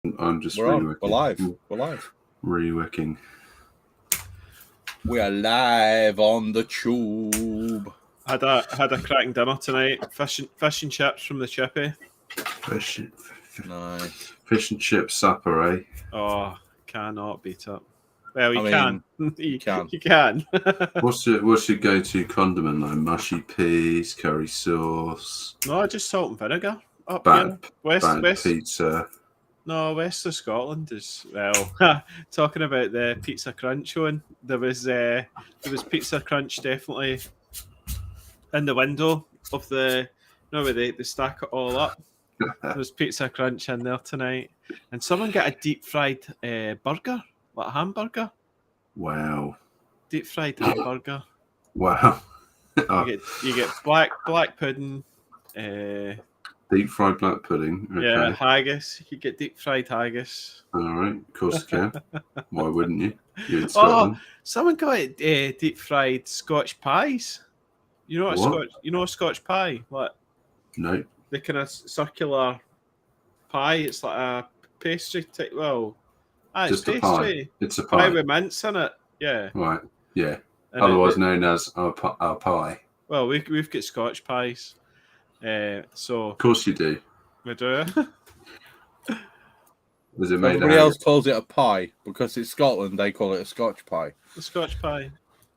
I'm just We're live. We're live. Re-wicking. We are live on the tube. Had a cracking dinner tonight. Fish and chips from the chippy. Nice. Fish and chip supper, eh? Oh, cannot beat it. Well, you I can. mean, you can. You can. What's your go-to condiment though? Mushy peas, curry sauce. No, just salt and vinegar. Up Bad west. pizza. No, west of Scotland is well. Talking about the pizza crunch one, there was pizza crunch definitely in the window of the. No, where they stack it all up. There was pizza crunch in there tonight, and someone got a deep fried burger, like a hamburger. Wow. Deep fried hamburger. Wow. Oh, You get black pudding. deep fried black pudding. Okay. Yeah, haggis. You get deep fried haggis. All right. Of course you can. Why wouldn't you? You're in Scotland. Someone got deep fried Scotch pies. You know what a Scotch pie? What? No. The kind of circular pie. It's like a pastry type. Well, Just it's a pie. pastry. It's a Pie pie. with mince in it. Yeah. Right. Yeah. And Otherwise known as our pie. Well, we've got Scotch pies. So Of course you do. we do. Was it made? Everybody else calls it a pie because it's Scotland. They call it a Scotch pie. The Scotch pie.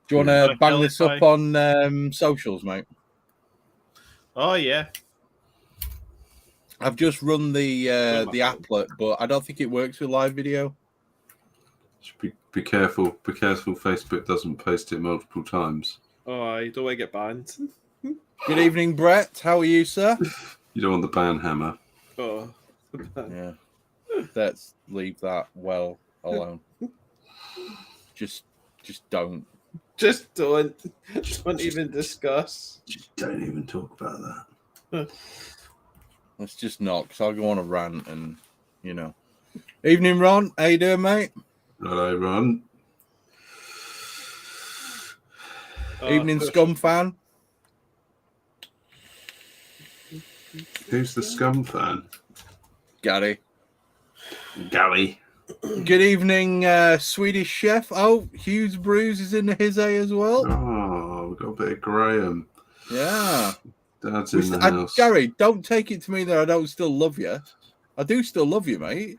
Do you want to bang this pie. up on socials, mate? Oh yeah. I've just run the applet, but I don't think it works with live video. Be careful. Be careful. Facebook doesn't post it multiple times. Oh, you don't want to get banned. Good evening, Brett. How are you, sir? You don't want the ban hammer. Oh. Yeah. Let's leave that well alone. Just don't. Just don't even discuss. Just don't even talk about that. Let's just not, because I'll go on a rant and, you know. Evening, Ron. How you doing, mate? Hello, Ron. Evening, Scum fan. Who's the Scum fan? Gary. Gary. Good evening, Swedish chef. Oh, Hughes Brews is in his A as well. Oh, we've got a bit of Graham. Yeah. Dad's in the house. Gary, don't take it to me that I don't still love you. I do still love you, mate.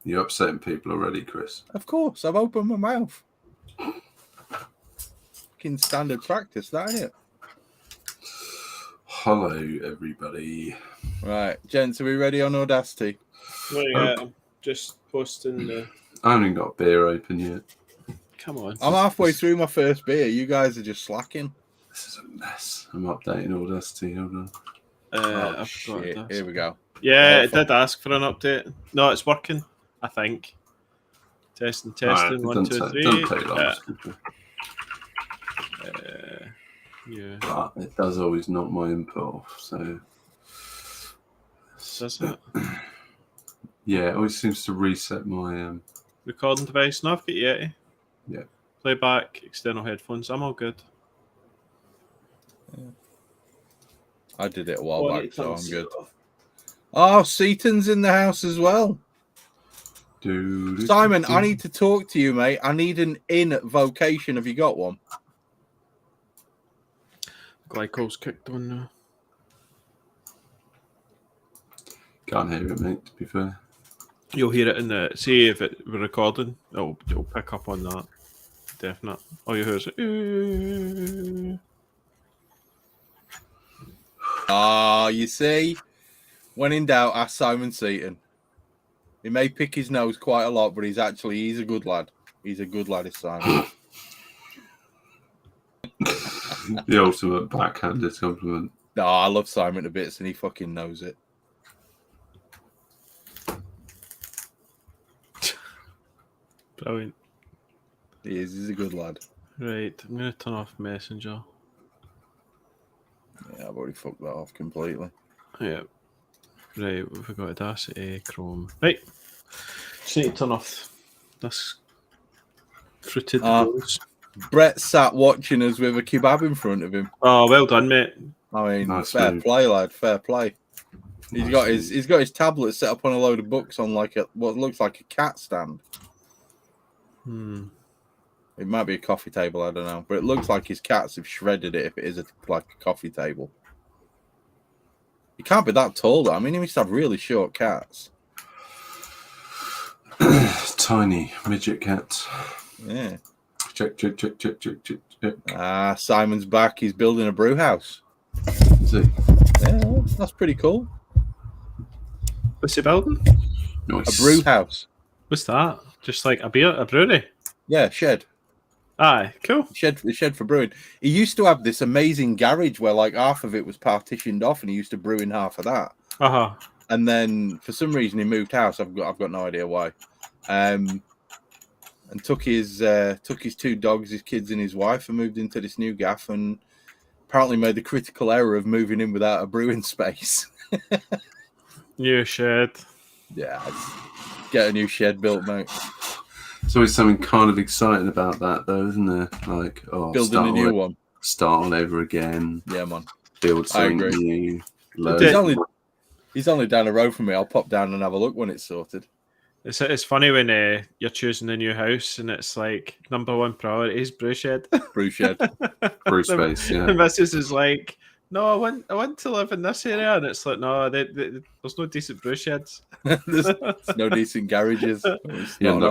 You're upsetting people already, Chris. Of course, I've opened my mouth. Fucking standard practice, that ain't it? Hello, everybody. Right, gents, are we ready on Audacity? Well, yeah, I'm just posting the. I haven't got beer open yet. Come on. I'm halfway through my first beer. You guys are just slacking. This is a mess. I'm updating Audacity. Hold on. Oh, shit. Here we go. Yeah, it did ask for an update. No, it's working, I think. Testing. Right, 1, 2, 3. Don't take long. Yeah. But it does always knock my input off, so. Does it? Yeah, it always seems to reset my Recording device. No, I've got Yeti. Yeah. Playback, external headphones. I'm all good. Yeah. I did it a while back, so I'm good. Off. Oh, Seaton's in the house as well. Simon, I need to talk to you, mate. I need an in-vocation. Have you got one? Glycol's kicked on now. Can't hear it, mate, to be fair. You'll hear it in the... See if we're recording. It'll pick up on that. Definite. All you hear is... You see? When in doubt, ask Simon Seaton. He may pick his nose quite a lot, but he's a good lad. He's a good lad, is Simon. The ultimate backhanded compliment. No, I love Simon to bits, and he fucking knows it. Brilliant. He is. He's a good lad. Right, I'm going to turn off Messenger. Yeah, I've already fucked that off completely. Yeah. Right, we've got Audacity, Chrome. Right. Just need to turn off this fruited rose. Brett sat watching us with a kebab in front of him. Oh, well done, mate. I mean, Nice fair move. play, lad. Fair play. Nice He's got his tablet set up on a load of books on like what looks like a cat stand. It might be a coffee table, I don't know, but it looks like his cats have shredded it. If it is like a coffee table, he can't be that tall though. I mean, he must have really short cats. Tiny midget cats. Yeah. Check. Simon's back. He's building a brew house. Is he? Yeah, that's pretty cool. What's he building? Nice. A brew house. What's that? Just like a brewery? Yeah, shed. Aye, cool. Shed for brewing. He used to have this amazing garage where like half of it was partitioned off, and he used to brew in half of that. And then for some reason he moved house. I've got no idea why. And took his 2 dogs, his kids, and his wife, and moved into this new gaff. And apparently made the critical error of moving in without a brewing space. New shed. Yeah, get a new shed built, mate. There's always something kind of exciting about that, though, isn't there? Like, building a new one. Start all over again. Yeah, man. Build something new. He's only down the road from me. I'll pop down and have a look when it's sorted. It's funny when you're choosing a new house and it's like number 1 priority is brew shed. Brew shed. Brew space, yeah. The missus is like, no, I want to live in this area, and it's like, no, there's no decent brew sheds. There's no decent garages. You end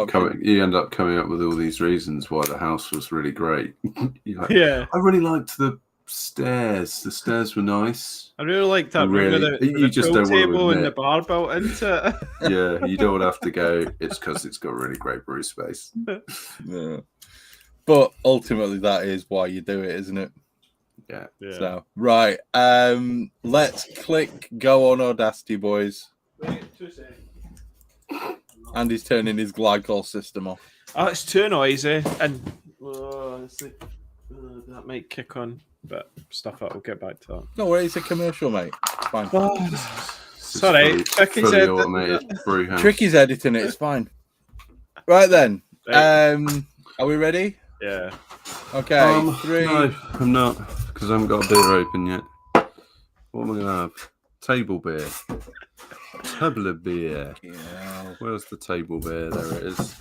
up coming up with all these reasons why the house was really great. Like, yeah, I really liked the stairs. The stairs were nice. I really like that room with you just don't want to table and the admit. bar built into it. Yeah, you don't have to go. It's because it's got really great brew space. Yeah. But ultimately, that is why you do it, isn't it? Yeah. So right, let's click go on Audacity, boys. Wait, 2 seconds. Andy's turning his glycol system off. Oh, it's too noisy, and that might kick on, but stuff it. We'll get back to that. No worries, it's a commercial, mate. It's fine. Sorry, fully automated brew house. Tricky's editing it. It's fine. Right then, Right. are we ready? Yeah. Okay, 3. No, I'm not, because I haven't got a beer open yet. What am I gonna have? Table beer. Table beer. Yeah. Where's the table beer? There it is.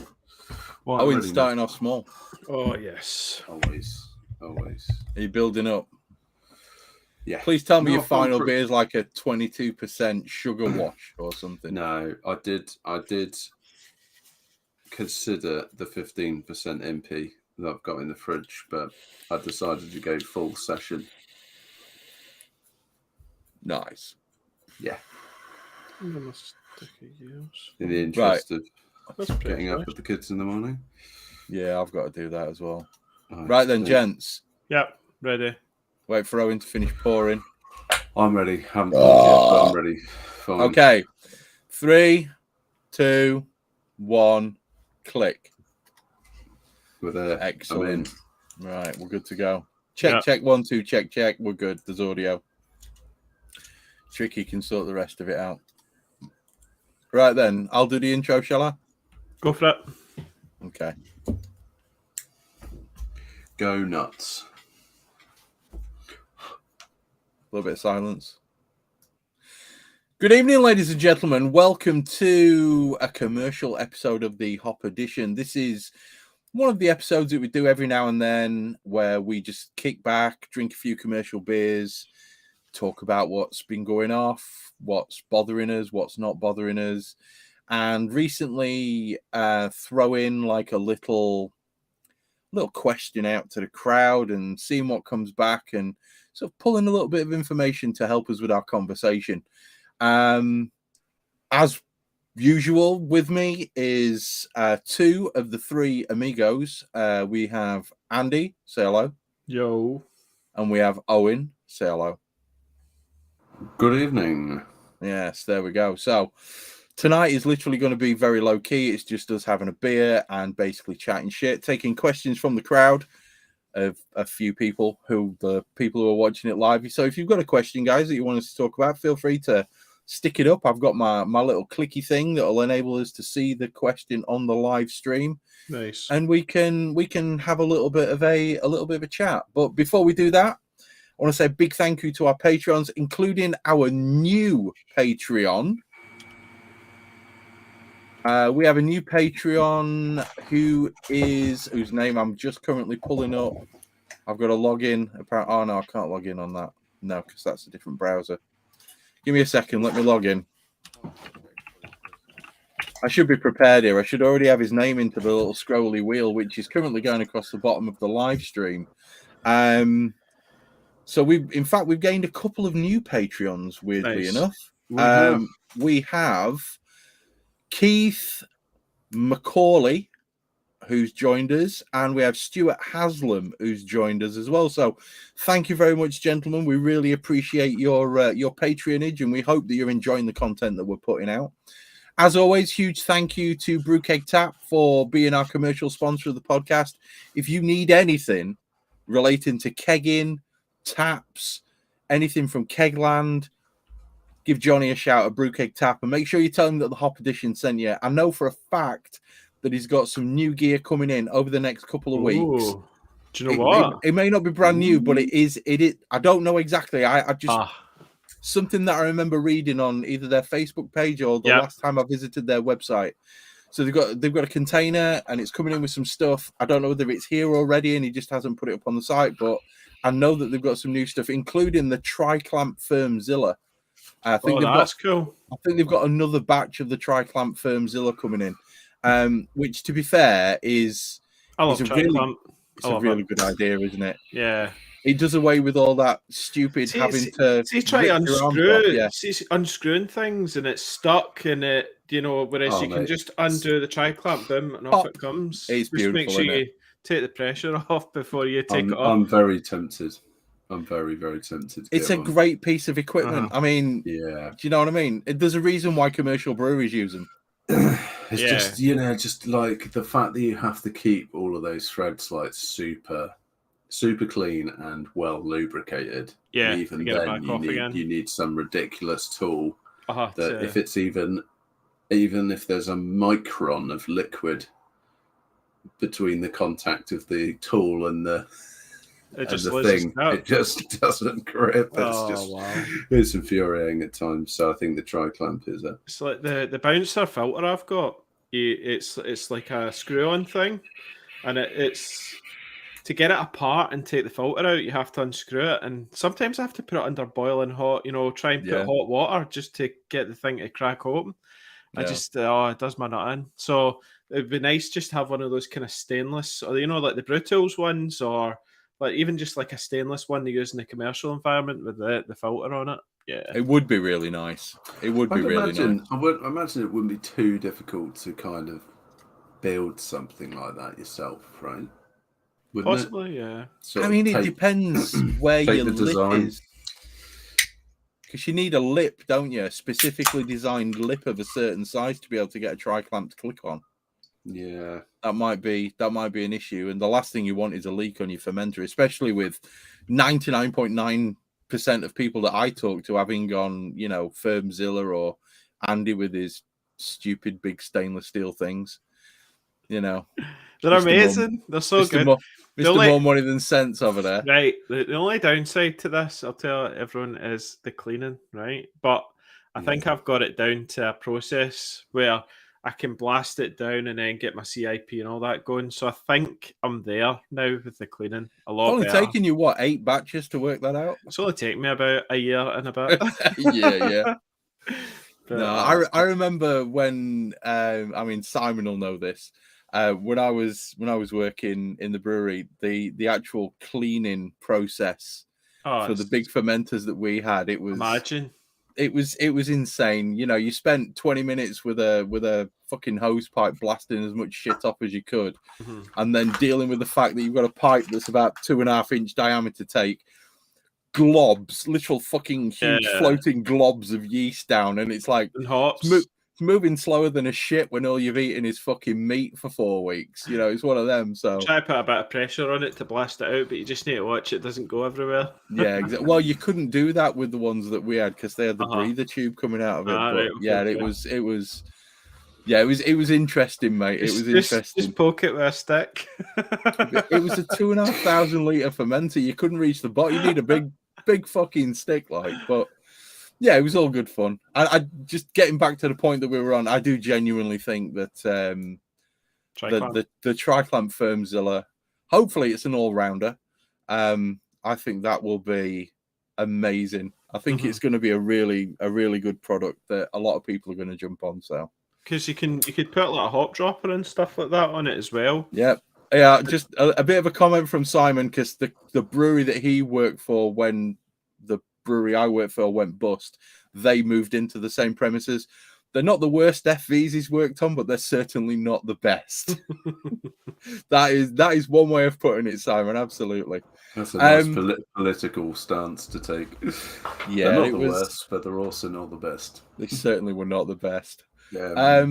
What? Oh, it's starting off small. Oh yes. Always. Are you building up? Yeah. Please tell me No, your final I'm beer is like a 22% sugar wash or something. No, I did consider the 15% MP that I've got in the fridge, but I decided to go full session. Nice. Yeah. I'm gonna stick a use. In the interest of That's pretty getting up nice. with the kids in the morning. Yeah, I've got to do that as well. Nice. Right then, gents. Yep, ready. Wait for Owen to finish pouring. I'm ready. Haven't done it yet, but I'm ready. Fine. Okay. 3, 2, 1, click. With a Excellent. Right, we're good to go. Check, 1, 2, check. We're good. There's audio. Tricky can sort the rest of it out. Right then, I'll do the intro, shall I? Go for it. Okay. Go nuts. A little bit of silence. Good evening, ladies and gentlemen. Welcome to a commercial episode of the Hop Edition. This is one of the episodes that we do every now and then where we just kick back, drink a few commercial beers, talk about what's been going off, what's bothering us, what's not bothering us, and recently throw in like a little question out to the crowd and seeing what comes back and sort of pulling a little bit of information to help us with our conversation. As usual, with me is 2 of the 3 amigos. We have Andy, say hello. Yo. And we have Owen, say hello. Good evening. Yes, there we go. So tonight is literally going to be very low key. It's just us having a beer and basically chatting shit, taking questions from the crowd of a few people who are watching it live. So if you've got a question, guys, that you want us to talk about, feel free to stick it up. I've got my little clicky thing that will enable us to see the question on the live stream. Nice. And we can have a little bit of a chat. But before we do that, want to say a big thank you to our Patreons, including our new Patreon. We have a new Patreon whose name I'm just currently pulling up. I've got to log in. Oh no, I can't log in on that. No, because that's a different browser. Give me a second. Let me log in. I should be prepared here. I should already have his name into the little scrolly wheel, which is currently going across the bottom of the live stream. So we've gained a couple of new Patreons, weirdly Nice. enough. We have Keith Macaulay, who's joined us, and we have Stuart Haslam, who's joined us as well. So thank you very much, gentlemen. We really appreciate your patronage, and we hope that you're enjoying the content that we're putting out. As always, huge thank you to Brewkeg Tap for being our commercial sponsor of the podcast. If you need anything relating to kegging, taps, anything from Kegland, give Johnny a shout at Brewkeg Tap and make sure you tell him that the Hop Edition sent you. I know for a fact that he's got some new gear coming in over the next couple of weeks. Do you know what? It may not be brand new, but it is. I don't know exactly. I just something that I remember reading on either their Facebook page or the last time I visited their website. So they've got a container and it's coming in with some stuff. I don't know whether it's here already and he just hasn't put it up on the site, but I know that they've got some new stuff, including the Tri-Clamp Firmzilla. I think that's cool. I think they've got another batch of the Tri-Clamp Firmzilla coming in, which, to be fair, is a really good idea, isn't it? Yeah. It does away with all that stupid Try to unscrewing things and it's stuck and it, whereas you can just undo the tri-clamp, boom, and off it comes. It's beautiful. Just make sure you take the pressure off before you take it off. I'm very tempted. I'm very, very tempted. It's a great piece of equipment. I mean, do you know what I mean? There's a reason why commercial breweries use them. It's just, just like the fact that you have to keep all of those threads like super clean and well lubricated. Yeah, and even then you need some ridiculous tool that if it's even if there's a micron of liquid between the contact of the tool and the thing, it just doesn't grip. It's infuriating at times. So I think the tri-clamp is it's like the bouncer filter I've got. It's like a screw-on thing, and it's to get it apart and take the filter out, you have to unscrew it. And sometimes I have to put it under boiling hot, try and put hot water just to get the thing to crack open. I just, it does my nut in. So it'd be nice just to have one of those kind of stainless, or, like the Brew Tools ones, or like even just like a stainless one they use in the commercial environment with the filter on it. Yeah. It would be really nice. It would be really nice. I imagine it wouldn't be too difficult to kind of build something like that yourself, right? Possibly, yeah. It depends where your lip is. Because you need a lip, don't you? A specifically designed lip of a certain size to be able to get a tri-clamp to click on. Yeah. That might be an issue. And the last thing you want is a leak on your fermenter, especially with 99.9% of people that I talk to having gone, Firmzilla or Andy with his stupid big stainless steel things. They're amazing. They're so good. More money than sense over there. Right. The only downside to this, I'll tell everyone, is the cleaning, right? But I think I've got it down to a process where I can blast it down and then get my CIP and all that going. So I think I'm there now with the cleaning. A lot better. Only taking you, 8 batches to work that out? It's only taken me about a year and a bit. Yeah. But, I remember when, Simon will know this. When I was working in the brewery, the actual cleaning process for the big fermenters that we had, it was insane. You spent 20 minutes with a fucking hose pipe blasting as much shit off as you could, and then dealing with the fact that you've got a pipe that's about 2.5 inch diameter take globs, literal fucking huge floating globs of yeast down, and it's like hops. Moving slower than a shit when all you've eaten is fucking meat for 4 weeks. It's one of them. So try to put a bit of pressure on it to blast it out, but you just need to watch it doesn't go everywhere. Yeah, exactly. Well, you couldn't do that with the ones that we had because they had the breather tube coming out of it. It was interesting, mate. It was interesting. Just poke it with a stick. It was a 2,500 litre fermenter. You couldn't reach the bottom. You need a big fucking stick, like. But yeah, it was all good fun. I just getting back to the point that we were on. I do genuinely think that the Triclamp Firmzilla, hopefully it's an all rounder. I think that will be amazing. I think it's going to be a really good product that a lot of people are going to jump on. So because you could put like a hop dropper and stuff like that on it as well. Yeah. Just a bit of a comment from Simon, because the brewery that he worked for when the brewery I worked for went bust, they moved into the same premises. They're not the worst FVs he's worked on, but they're certainly not the best. That is one way of putting it, Simon. Absolutely. That's a nice political stance to take. Yeah, they're not the worst, but they're also not the best. They certainly were not the best. Yeah.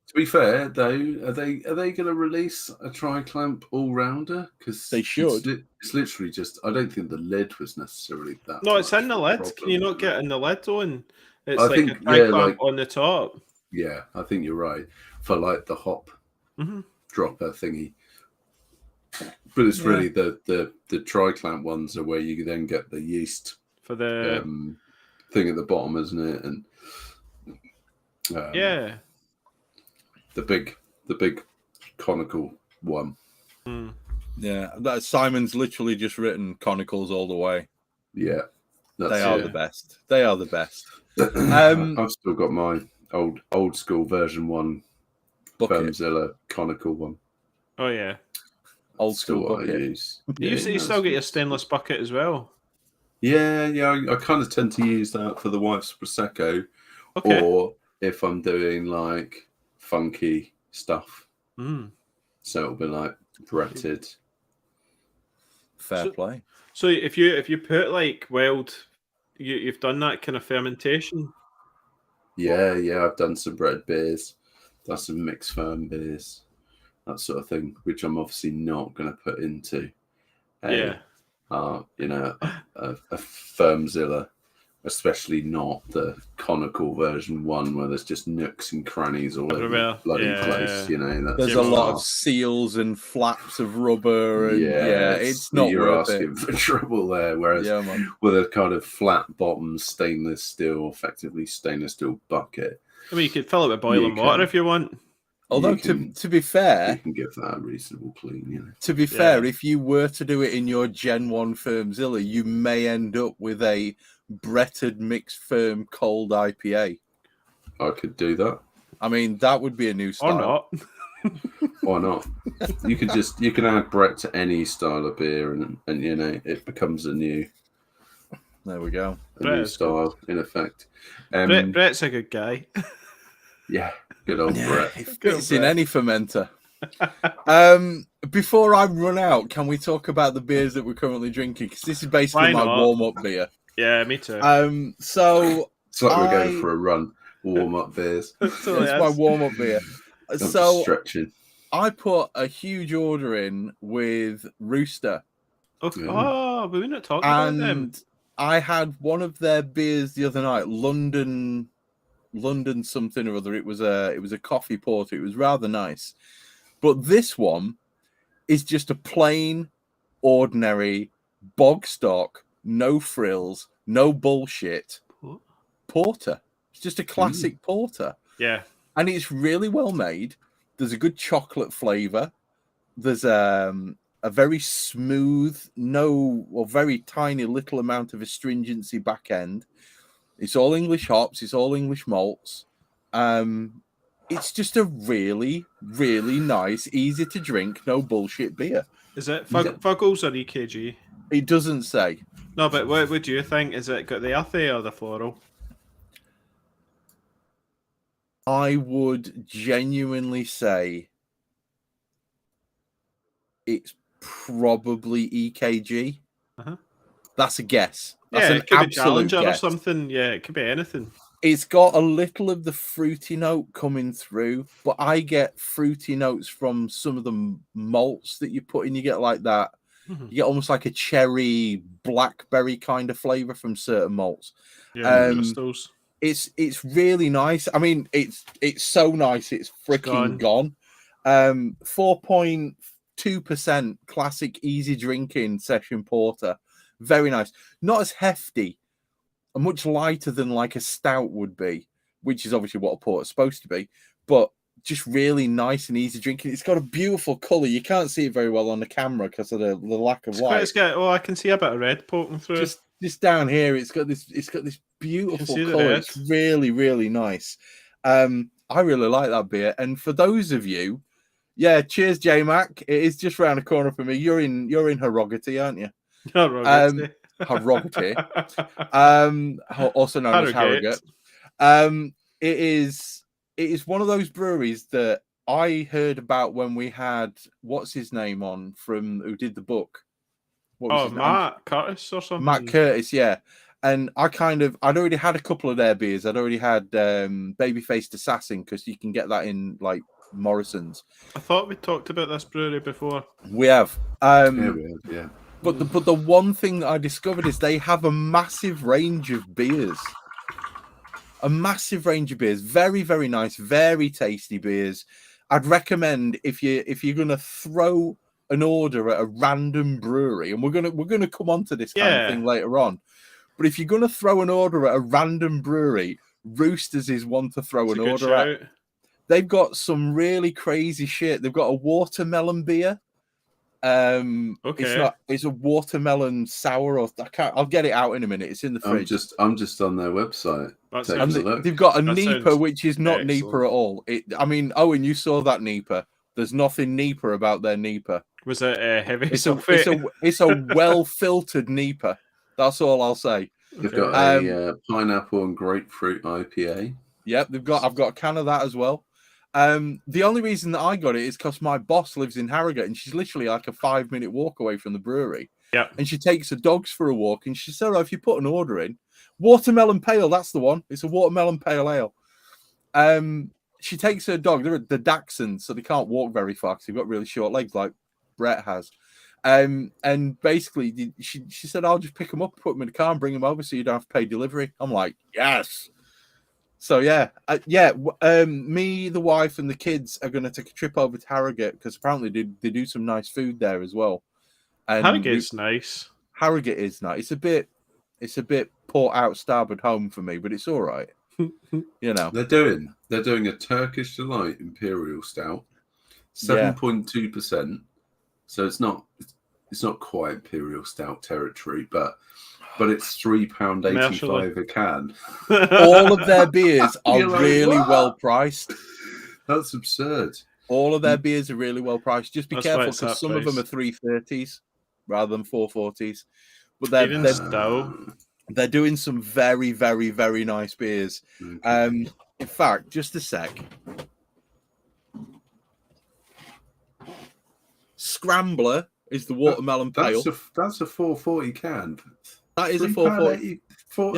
To be fair, though, are they going to release a Triclamp all-rounder? Because they should. It's literally just. I don't think the lid was necessarily that. No, it's in the lid. Can you not get in the lid on? It's I like think, a Triclamp on the top. Yeah, I think you're right for like the hop dropper thingy. But it's really the Triclamp ones are where you then get the yeast for the thing at the bottom, isn't it? And the big conical one. Yeah, that Simon's literally just written conicals all the way. Yeah, they are the best. They are the best. I've still got my old school version 1 Firmzilla conical one. Oh yeah, old school bucket. I use. You still get your stainless bucket as well. Yeah. I kind of tend to use that for the wife's prosecco, or if I'm doing like funky stuff. So it'll be like Bretted. Fair play. So if you put like wild, you've done that kind of fermentation. Yeah, I've done some bread beers, done some mixed firm beers, that sort of thing, which I'm obviously not going to put into a Firmzilla, especially not the conical version 1 where there's just nooks and crannies all over the bloody place. You know, there's a lot of seals and flaps of rubber, and it's not you're worth asking it. for trouble there. Whereas with a kind of flat bottom stainless steel bucket, I mean, you could fill it with boiling water if you want. Although to be fair, you can give that a reasonable clean. You know. To be fair, if you were to do it in your Gen 1 Firmzilla, you may end up with a Bretted mixed firm cold IPA. I could do that. I mean, that would be a new style. Or not. Why not? You can add Brett to any style of beer, and you know it becomes a new. There we go. New style in effect. Brett's a good guy. Yeah, good old Brett. It's in any fermenter. Before I run out, can we talk about the beers that we're currently drinking? Because this is basically my warm-up beer. Yeah, me too. So it's like we're going for a run. Warm-up beers. It's my warm-up beer. So stretching. I put a huge order in with Rooster. Oh, but we're not talking about them. And I had one of their beers the other night, London something or other. It was a coffee porter. It was rather nice. But this one is just a plain, ordinary, bog stock, no frills, no bullshit porter. It's just a classic porter. Yeah. And it's really well made. There's a good chocolate flavor. There's a very smooth, very tiny little amount of astringency back end. It's all English hops. It's all English malts. It's just a really, really nice, easy to drink, no bullshit beer. Is it Fuggles or EKG? It doesn't say. No, but what do you think? Is it got the earthy or the floral? I would genuinely say it's probably EKG. That's a guess. That's an it could be absolute Challenger guess. or something. Yeah, it could be anything. It's got a little of the fruity note coming through, but I get fruity notes from some of the malts that you put in. You get like that. You get almost like a cherry, blackberry kind of flavor from certain malts. Yeah, crystals. It's really nice. I mean, it's so nice. It's freaking gone. 4.2% classic easy drinking session porter. Very nice. Not as hefty, and much lighter than like a stout would be, which is obviously what a porter's supposed to be, but just really nice and easy drinking. It's got a beautiful colour. You can't see it very well on the camera because of the lack of light. I can see a bit of red poking through. Just down here, it's got this beautiful colour. It's really, really nice. I really like that beer. And for those of you, cheers, J Mac. It is just round the corner for me. You're in Harrogate, aren't you? Harrogate. Harrogate. Also known as Harrogate. It is one of those breweries that I heard about when we had what's his name on from who did the book. Matt Curtis or something. Matt Curtis, yeah. And I'd already had a couple of their beers. I'd already had Baby-Faced Assassin because you can get that in like Morrison's. I thought we talked about this brewery before. We have. Yeah. But the one thing that I discovered is they have a massive range of beers. A massive range of beers. Very, very nice, very tasty beers. I'd recommend if you're gonna throw an order at a random brewery, and we're gonna come on to this kind of thing later on. But if you're gonna throw an order at a random brewery, Roosters is one to throw an order at. They've got some really crazy shit. They've got a watermelon beer. It's a watermelon sour, or I'll get it out in a minute. It's in the fridge. I'm just on their website. They've got a Nipah, which is not Nipah at all. Owen, you saw that Nipah. There's nothing Nipah about their Nipah. Was it heavy? It's a well filtered Nipah. That's all I'll say. They've got a pineapple and grapefruit IPA. Yep, I've got a can of that as well. The only reason that I got it is because my boss lives in Harrogate and she's literally like a 5-minute walk away from the brewery. Yeah. And she takes her dogs for a walk and she said, if you put an order in, watermelon pale, that's the one. It's a watermelon pale ale. She takes her dog, they're the Dachshunds, so they can't walk very far because they've got really short legs like Brett has. And basically she said, I'll just pick them up, put them in the car and bring them over so you don't have to pay delivery. I'm like, yes. So me, the wife, and the kids are going to take a trip over to Harrogate because apparently they do some nice food there as well. And Harrogate's nice. Harrogate is nice. It's a bit port out, starboard home for me, but it's all right. You know, they're doing a Turkish Delight Imperial Stout, 7.2%. So it's not quite Imperial Stout territory, but it's £3.85 a can. All of their beers are really well priced. That's absurd. All of their beers are really well priced. Just be careful because some of them are 330s rather than 440s. But they're doing some very, very, very nice beers. Okay. In fact, just a sec. Scrambler is the watermelon pale. That's a 440 can. That is a 440.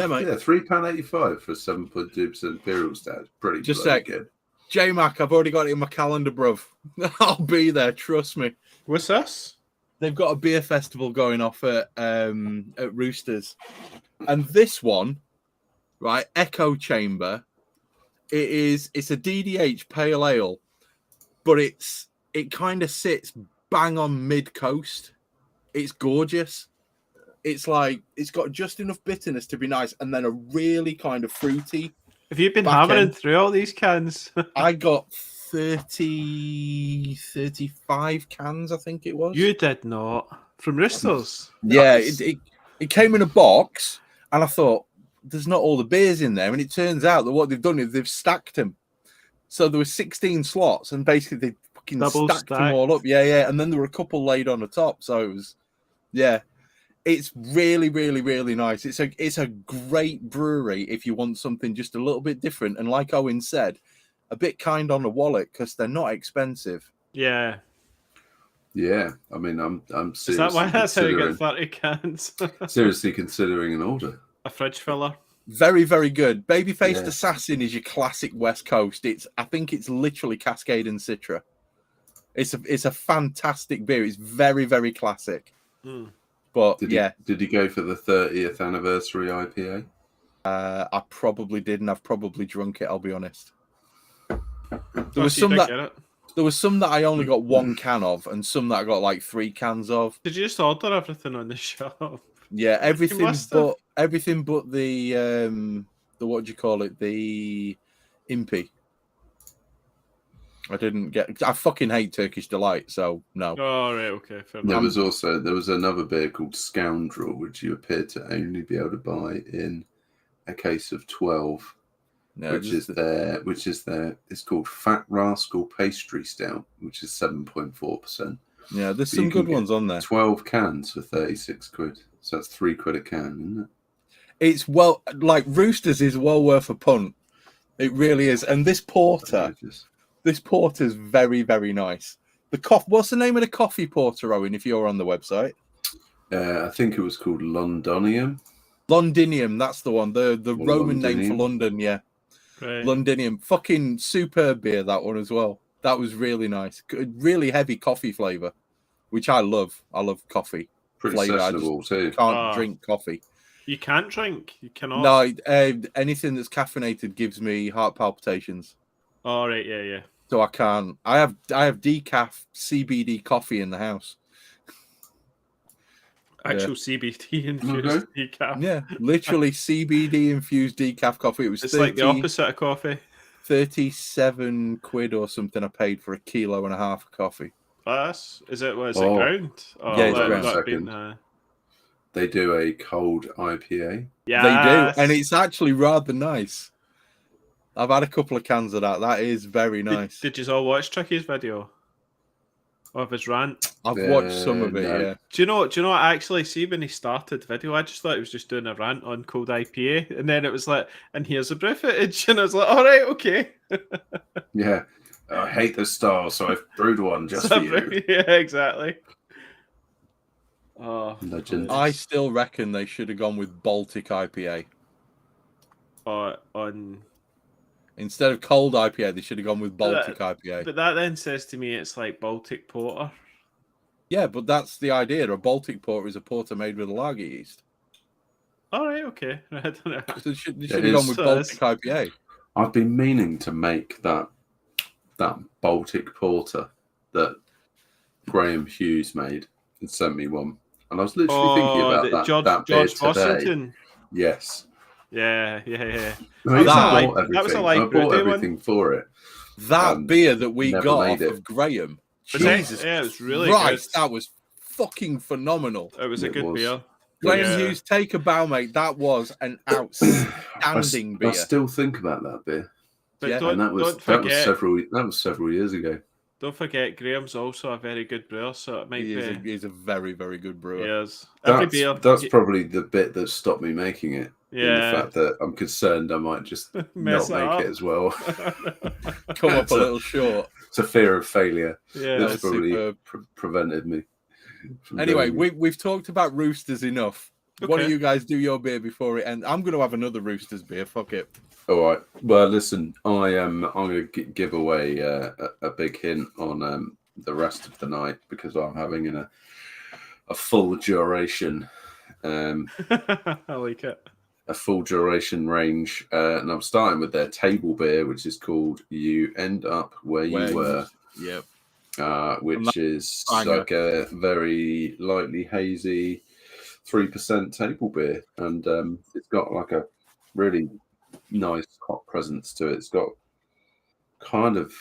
Yeah, mate. Yeah, £3.85 for 7.2% Imperial Stout. Pretty just good. J-Mac, I've already got it in my calendar, bruv. I'll be there, trust me. What's this? They've got a beer festival going off at Roosters. And this one, right, Echo Chamber, it's a DDH pale ale, but it kind of sits bang on mid-coast. It's gorgeous. It's like it's got just enough bitterness to be nice, and then a really kind of fruity. Have you been hammering through all these cans? I got 35 cans, I think it was. You did not. From Roosters? Yeah, it came in a box, and I thought, there's not all the beers in there. And it turns out that what they've done is they've stacked them. So there were 16 slots, and basically they fucking stacked them all up. Yeah. And then there were a couple laid on the top. So it was, it's really, really, really nice. It's a great brewery if you want something just a little bit different. And like Owen said, a bit kind on the wallet because they're not expensive. Yeah. Yeah. I mean, I'm seriously Is that why that's how you got 30 cans? Seriously considering an order. A fridge filler. Very, very good. Baby-Faced Assassin is your classic West Coast. I think it's literally Cascade and Citra. It's a fantastic beer. It's very, very classic. Mm. But did he go for the 30th anniversary IPA? I probably didn't. I've probably drunk it. I'll be honest. There was some that I only got one can of, and some that I got like 3 cans of. Did you just order everything on the shop? Yeah, everything but the what do you call it? The Impy. I fucking hate Turkish Delight, so no. Oh, right, okay, fair enough. There was another beer called Scoundrel, which you appeared to only be able to buy in a case of 12. No, which is it's called Fat Rascal Pastry Stout, which is 7.4%. Yeah, there's some good ones on there. 12 cans for 36 quid. So that's £3 a can, isn't it? It's Roosters is well worth a punt. It really is. And this porter's very, very nice. What's the name of the coffee porter, Owen, if you're on the website? I think it was called Londinium. Londinium, that's the one. The Roman name for London, yeah. Right. Londinium. Fucking superb beer, that one as well. That was really nice. Really heavy coffee flavour, which I love. I love coffee. Pretty sessionable too. Can't drink coffee. You can't drink? You cannot? No, anything that's caffeinated gives me heart palpitations. Oh, right, yeah. So I can't. I have decaf CBD coffee in the house. Actual CBD infused decaf. Yeah, literally CBD infused decaf coffee. It was like the opposite of coffee. 37 quid or something I paid for 1.5 kilos of coffee. Is it ground? Oh, yeah, it's ground. They do a cold IPA. Yeah, they do, and it's actually rather nice. I've had a couple of cans of that. That is very nice. Did you all watch Tricky's video of his rant? I've watched some of it. No. Yeah. Do you know what I actually see when he started the video? I just thought he was just doing a rant on cold IPA, and then it was like, and here's the brew footage, and I was like, all right, okay. Yeah, I hate the style, so I've brewed one just for you. Yeah, exactly. Oh, legend. I still reckon they should have gone with Baltic IPA. Instead of cold IPA, they should have gone with Baltic IPA. But that then says to me it's like Baltic porter. Yeah, but that's the idea. A Baltic porter is a porter made with a lager yeast. All right, okay. I don't know. So they should have gone with Baltic IPA. I've been meaning to make that Baltic porter that Graham Hughes made and sent me one. And I was literally thinking about that beer today. Washington. Yes. Yeah. That was a light brew. I bought everything for it. That beer that we got off of Graham. Jesus, it was really good. That was fucking phenomenal. It was a good beer. Graham Hughes, take a bow, mate. That was an outstanding beer. I still think about that beer. But that was several years ago. Don't forget, Graham's also a very good brewer, so it might be. He's a very, very good brewer. Yes, that's probably the bit that stopped me making it. Yeah, the fact that I'm concerned I might just not make it as well. Come up a little short. It's a fear of failure. Yeah, that's probably prevented me. Anyway, we've talked about Roosters enough. Okay. Why don't you guys do your beer before it ends? I'm going to have another Roosters beer. Fuck it. All right. Well, listen, I'm going to give away a big hint on the rest of the night because I'm having a full duration. I like it. A full duration range, and I'm starting with their table beer, which is called "You End Up Where You Were." Yep. Which is like a very lightly hazy 3% table beer, and it's got like a really nice hot presence to it. It's got kind of,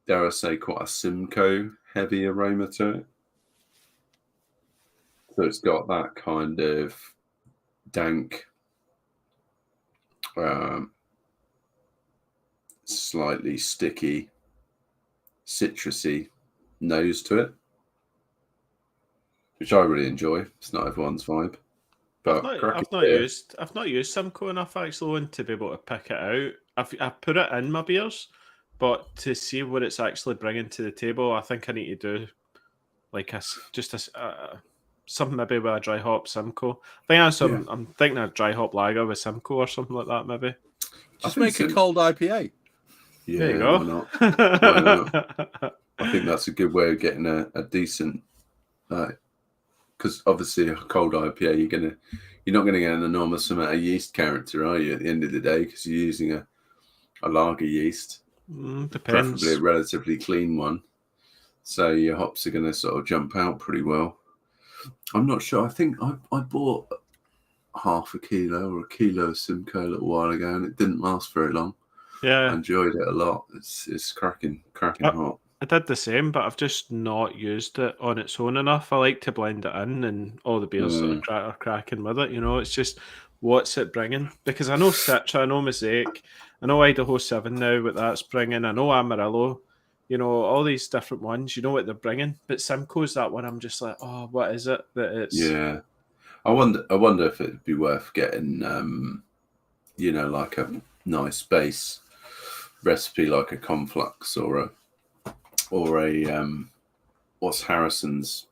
dare I say, quite a Simcoe heavy aroma to it. So it's got that kind of dank, slightly sticky, citrusy nose to it, which I really enjoy. It's not everyone's vibe, but I've not used Simcoe enough actually to be able to pick it out. I've put it in my beers, but to see what it's actually bringing to the table, I think I need to do like something maybe with a dry hop Simcoe. I'm thinking a dry hop lager with Simcoe or something like that maybe. Just make a cold IPA. Yeah, there you go. Why not? I think that's a good way of getting a decent, because obviously a cold IPA you're not gonna get an enormous amount of yeast character, are you? At the end of the day, because you're using a lager yeast, depends. Preferably a relatively clean one, so your hops are gonna sort of jump out pretty well. I'm not sure. I think I bought half a kilo or a kilo of Simcoe a little while ago, and it didn't last very long. Yeah, I enjoyed it a lot. It's cracking hot. I did the same, but I've just not used it on its own enough. I like to blend it in, and all the beers that are cracking with it. It's just what's it bringing? Because I know Citra, I know Mosaic, I know Idaho 7 now, what that's bringing. I know Amarillo, all these different ones. You know what they're bringing, but Simcoe's that one. I'm just like, oh, what is it that it's? Yeah, I wonder if it'd be worth getting, like a nice base recipe, like a Conflux or a what's Harrison's?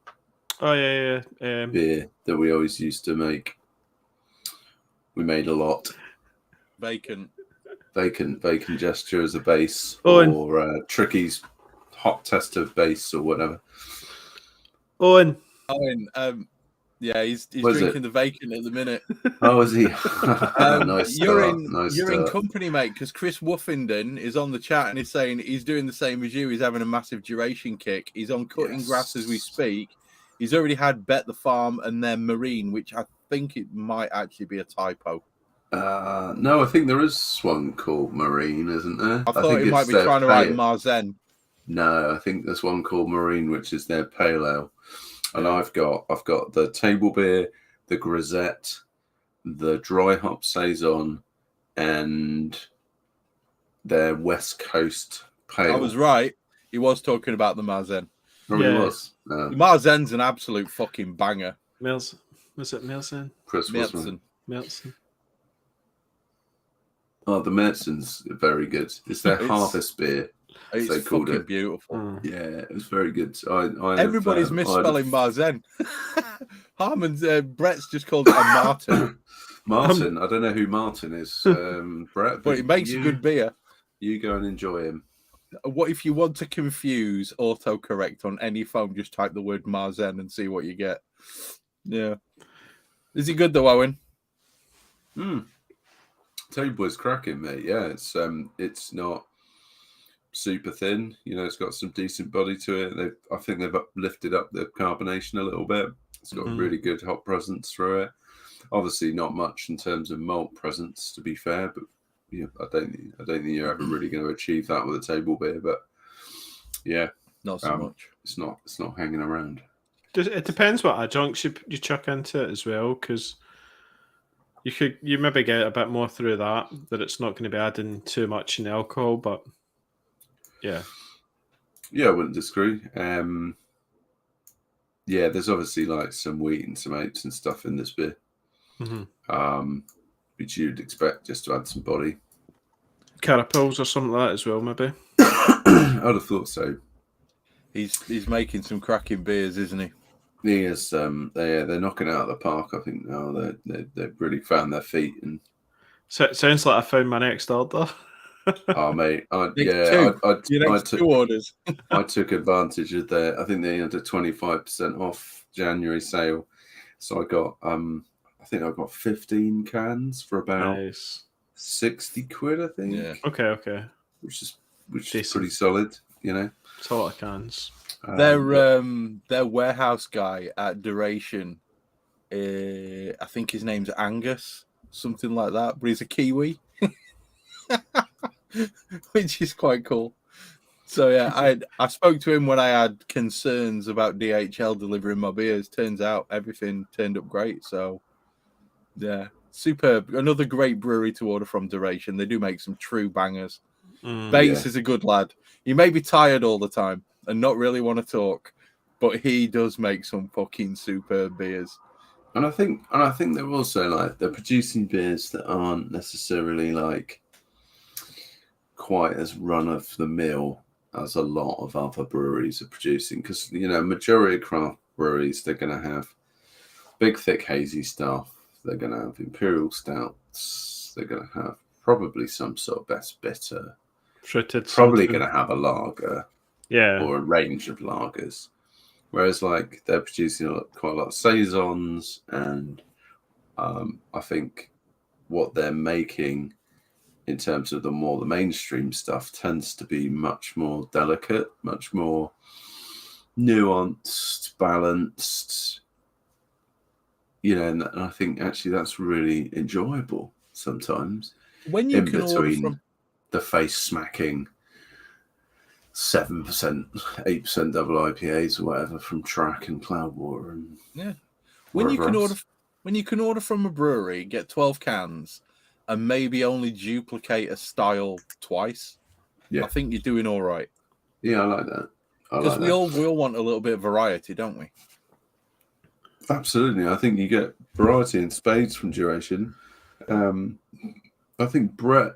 Oh yeah. Beer that we always used to make. We made a lot. Bacon gesture as a base, or Tricky's hot tester base or whatever. Owen, yeah, he's drinking the bacon at the minute. Oh, is he? Nice. You're in company, mate, because Chris Woofenden is on the chat and he's saying he's doing the same as you. He's having a massive duration kick. He's on cutting grass as we speak. He's already had Bet the Farm and then Marine, which I think it might actually be a typo. No, I think there is one called Marine, isn't there? I thought he might be trying to write Marzen. No, I think there's one called Marine, which is their pale ale. And I've got the table beer, the grisette, the dry hop saison, and their West Coast pale. I was right. He was talking about the Marzen. Probably was. Marzen's an absolute fucking banger. Was it Melson? Chris Melson. Oh, the Merson's very good. It's their harvest beer. It's fucking beautiful. Yeah, it was very good. Everybody's misspelling Marzen. Harmon's Brett's just called it a Martin. Martin, I don't know who Martin is, Brett. But it makes a good beer. You go and enjoy him. What if you want to confuse autocorrect on any phone? Just type the word Marzen and see what you get. Yeah. Is it good though, Owen? Table's cracking, mate. Yeah, it's not super thin. It's got some decent body to it. I think they've lifted up the carbonation a little bit. It's got a really good hop presence through it. Obviously, not much in terms of malt presence, to be fair, but I don't think you're ever really going to achieve that with a table beer. But yeah, not so much. It's not hanging around. It depends what adjuncts you chuck into it as well, because you maybe get a bit more through that it's not going to be adding too much in alcohol, but yeah, I wouldn't disagree. There's obviously like some wheat and some oats and stuff in this beer, which you'd expect just to add some body. Carapils or something like that as well, maybe. I'd have thought so. He's making some cracking beers, isn't he? He is. They're knocking it out of the park. I think now they've really found their feet. And so it sounds like I found my next order. Oh mate, I took 2 orders. I took advantage of I think they had a 25% off January sale, so I got I think I got 15 cans for about 60 quid. I think. Yeah. Okay. Which is pretty solid. It's a lot of cans. Their warehouse guy at Duration, I think his name's Angus, something like that, but he's a Kiwi. Which is quite cool. So yeah, I spoke to him when I had concerns about DHL delivering my beers. Turns out everything turned up great. So yeah, superb. Another great brewery to order from Duration. They do make some true bangers. Bates is a good lad. He may be tired all the time and not really want to talk, but he does make some fucking superb beers. And I think they're also they're producing beers that aren't necessarily quite as run of the mill as a lot of other breweries are producing, because majority of craft breweries, they're going to have big thick hazy stuff, they're going to have imperial stouts, they're going to have probably some sort of best bitter, fruited, probably going to have a lager, or a range of lagers, whereas they're producing quite a lot of saisons, and I think what they're making in terms of the mainstream stuff tends to be much more delicate, much more nuanced, balanced. and I think actually that's really enjoyable sometimes. When you in can between order from the face smacking 7%, 8% double IPAs or whatever from Track and Cloudwater, and when you can order from a brewery, get 12 cans, and maybe only duplicate a style twice. I think you're doing all right. Yeah, I like that. Because we all want a little bit of variety, don't we? Absolutely. I think you get variety in spades from Duration. I think Brett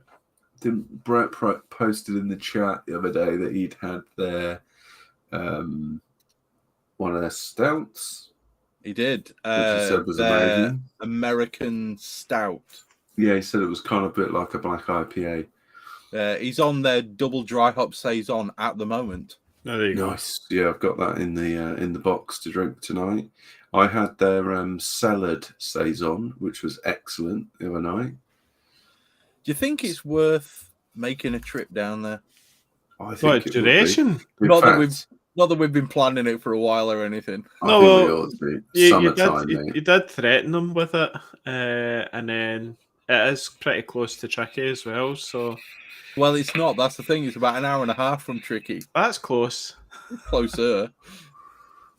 posted in the chat the other day that he'd had their one of their stouts. He did. Which he said was amazing. American stout. Yeah, he said it was kind of a bit like a black IPA. He's on their double dry hop saison at the moment. Oh, there you nice. Go. Yeah, I've got that in the box to drink tonight. I had their cellared saison, which was excellent the other night. Do you think it's worth making a trip down there? I think Duration. Not that we've been planning it for a while or anything. No, you did threaten them with it, and then it is pretty close to Tricky as well. So, well, it's not. That's the thing. It's about an hour and a half from Tricky. That's close. Closer.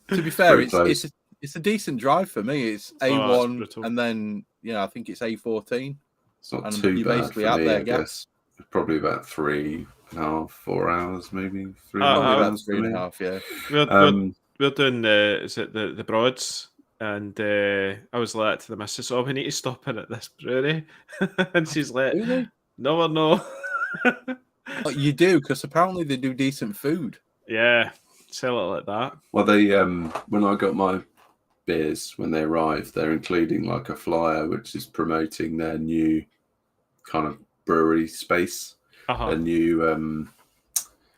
To be fair, it's a decent drive for me. It's A1, and then I think it's A14. It's not too bad basically for me, I guess. Probably about 3.5, 4 hours, maybe 3 hours. 3.5, yeah. We're doing the Broads, and I was like to the missus, "Oh, we need to stop in at this brewery," and she's like, "Really? No." You do, because apparently they do decent food. Yeah, sell it like that. Well, they when I got my beers when they arrived, they're including like a flyer which is promoting their new kind of brewery space, a new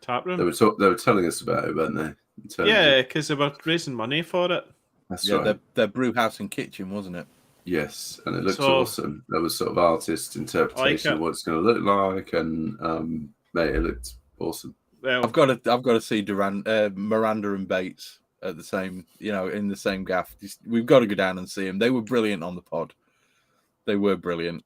tap room. They were telling us about it, weren't they? Yeah, because they were raising money for it. That's right. Their brew house and kitchen, wasn't it? Yes, and it looks awesome. There was sort of artist interpretation of what it's going to look like, and mate, it looked awesome. Well, I've got to see Miranda and Bates at the same, in the same gaff. We've got to go down and see them. They were brilliant on the pod. They were brilliant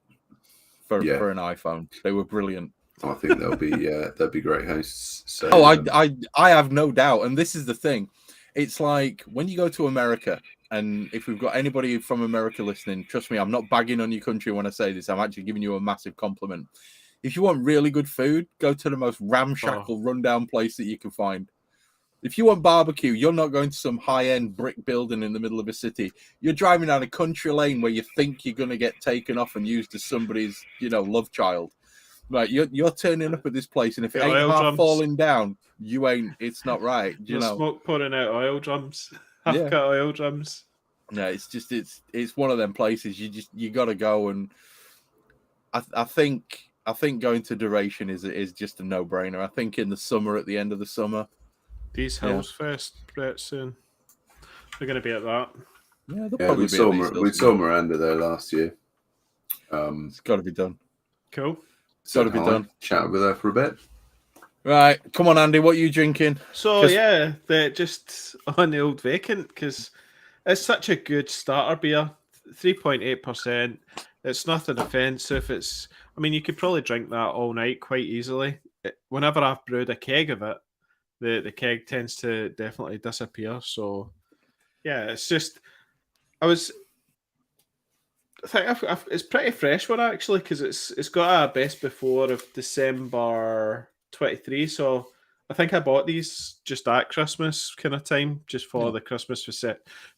for an iPhone. They were brilliant. I think they'll be great hosts. So, I have no doubt. And this is the thing. It's like when you go to America, and if we've got anybody from America listening, trust me, I'm not bagging on your country when I say this. I'm actually giving you a massive compliment. If you want really good food, go to the most ramshackle, rundown place that you can find. If you want barbecue, you're not going to some high-end brick building in the middle of a city. You're driving down a country lane where you think you're going to get taken off and used as somebody's, love child. Right, you're turning up at this place, and if it ain't half falling down, you ain't. It's not right. You know, smoke pouring out oil drums, half-cut oil drums. No, it's one of them places. You got to go, and I think going to Duration is just a no-brainer. I think in the summer, at the end of the summer. These Hills Fest, Brett, soon. They're going to be at that. Yeah, they'll probably we saw Miranda there last year. It's got to be done. Cool. It's got to be done. Chat with her for a bit. Right, come on, Andy. What are you drinking? So they're just on the old vacant because it's such a good starter beer. 3.8%. It's nothing offensive. You could probably drink that all night quite easily. Whenever I've brewed a keg of it, the keg tends to definitely disappear. So, yeah, it's just I think it's pretty fresh one actually because it's got a best before of December 23. So I think I bought these just at Christmas kind of time, just for the Christmas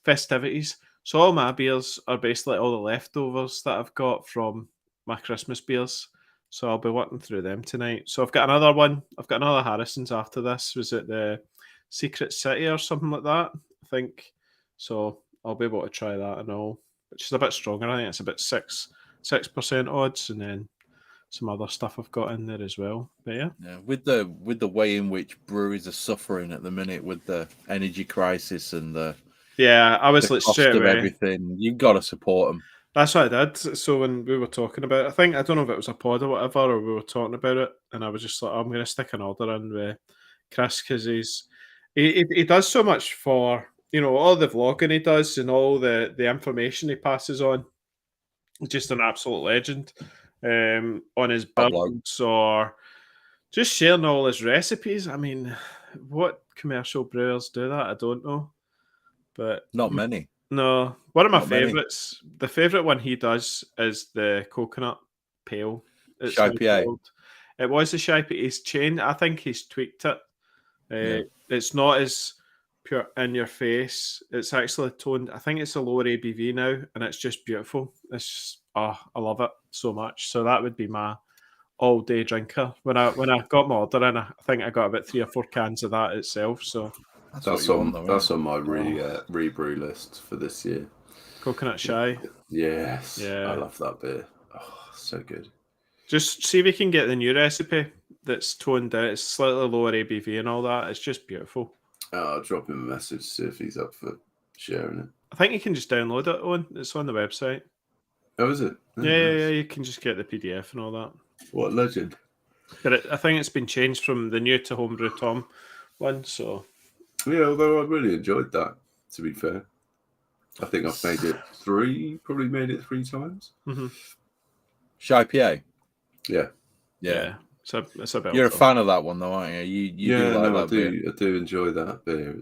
festivities. So all my beers are basically all the leftovers that I've got from my Christmas beers. So I'll be working through them tonight. So I've got another one. I've got another Harrison's after this. Was it the Secret City or something like that? I think. So I'll be able to try that and all, which is a bit stronger. I think it's about 6% odds, and then some other stuff I've got in there as well. But yeah, with the way in which breweries are suffering at the minute with the energy crisis and the I was like cost straight of away. Everything, you've got to support them. That's what I did. So when we were talking about it, I don't know if it was a pod or whatever, or we were talking about it, and I was just like, I'm going to stick an order in with Chris because he does so much for all the vlogging he does and all the information he passes on. Just an absolute legend. On his builds or just sharing all his recipes. I mean, what commercial brewers do that? I don't know, but not many. No, one of my favourites. The favourite one he does is the coconut pale. It's called. It was the Shy IPA. He's changed. I think he's tweaked it. It's not as pure in your face. It's actually toned. I think it's a lower ABV now, and it's just beautiful. It's just, I love it so much. So that would be my all day drinker. When I got my order in, I think I got about 3 or 4 cans of that itself. So that's on my rebrew list for this year. Coconut Shy. Yes. Yeah. I love that beer. Oh, so good. Just see if we can get the new recipe that's toned down. It's slightly lower ABV and all that. It's just beautiful. I'll drop him a message, see if he's up for sharing it. I think you can just download it it's on the website. Oh, is it? Oh, yeah, you can just get the PDF and all that. What a legend. But I think it's been changed from the new to Homebrew Tom one, so... Yeah, although I really enjoyed that, to be fair. I think I've made it 3 times. Mm-hmm. Shy IPA? Yeah. It's a bit. You're a fan of that one, though, aren't you? You do like that beer. I do enjoy that beer.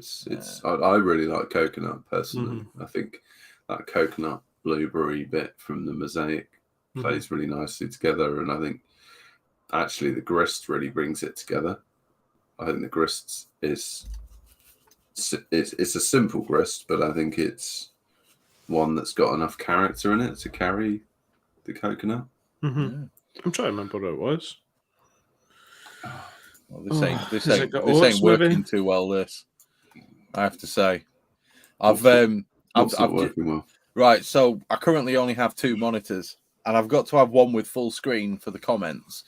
I really like coconut personally. Mm-hmm. I think that coconut blueberry bit from the mosaic plays really nicely together, and I think actually the grist really brings it together. I think the grist it's a simple grist, but I think it's one that's got enough character in it to carry the coconut. Mm-hmm. Yeah. I'm trying to remember what it was. Well, this ain't working too well. This, I have to say, I've working well. Right, so I currently only have 2 monitors, and I've got to have one with full screen for the comments.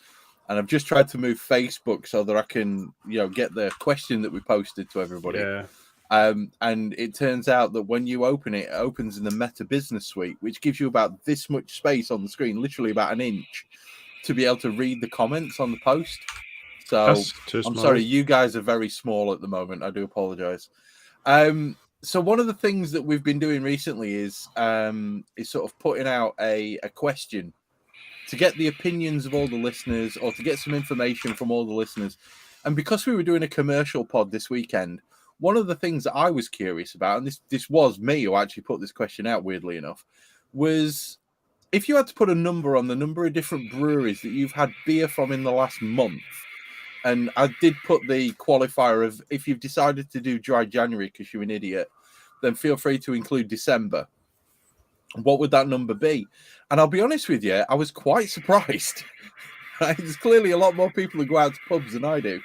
And I've just tried to move Facebook so that I can, get the question that we posted to everybody. Yeah. And it turns out that when you open it, it opens in the Meta Business Suite, which gives you about this much space on the screen, literally about an inch, to be able to read the comments on the post. So I'm sorry, you guys are very small at the moment. I do apologize. So one of the things that we've been doing recently is sort of putting out a question to get the opinions of all the listeners, or to get some information from all the listeners. And because we were doing a commercial pod this weekend, one of the things that I was curious about, and this was me who actually put this question out, weirdly enough, was if you had to put a number on the number of different breweries that you've had beer from in the last month, and I did put the qualifier of if you've decided to do dry January because you're an idiot, then feel free to include December. What would that number be? And I'll be honest with you, I was quite surprised. There's clearly a lot more people who go out to pubs than I do.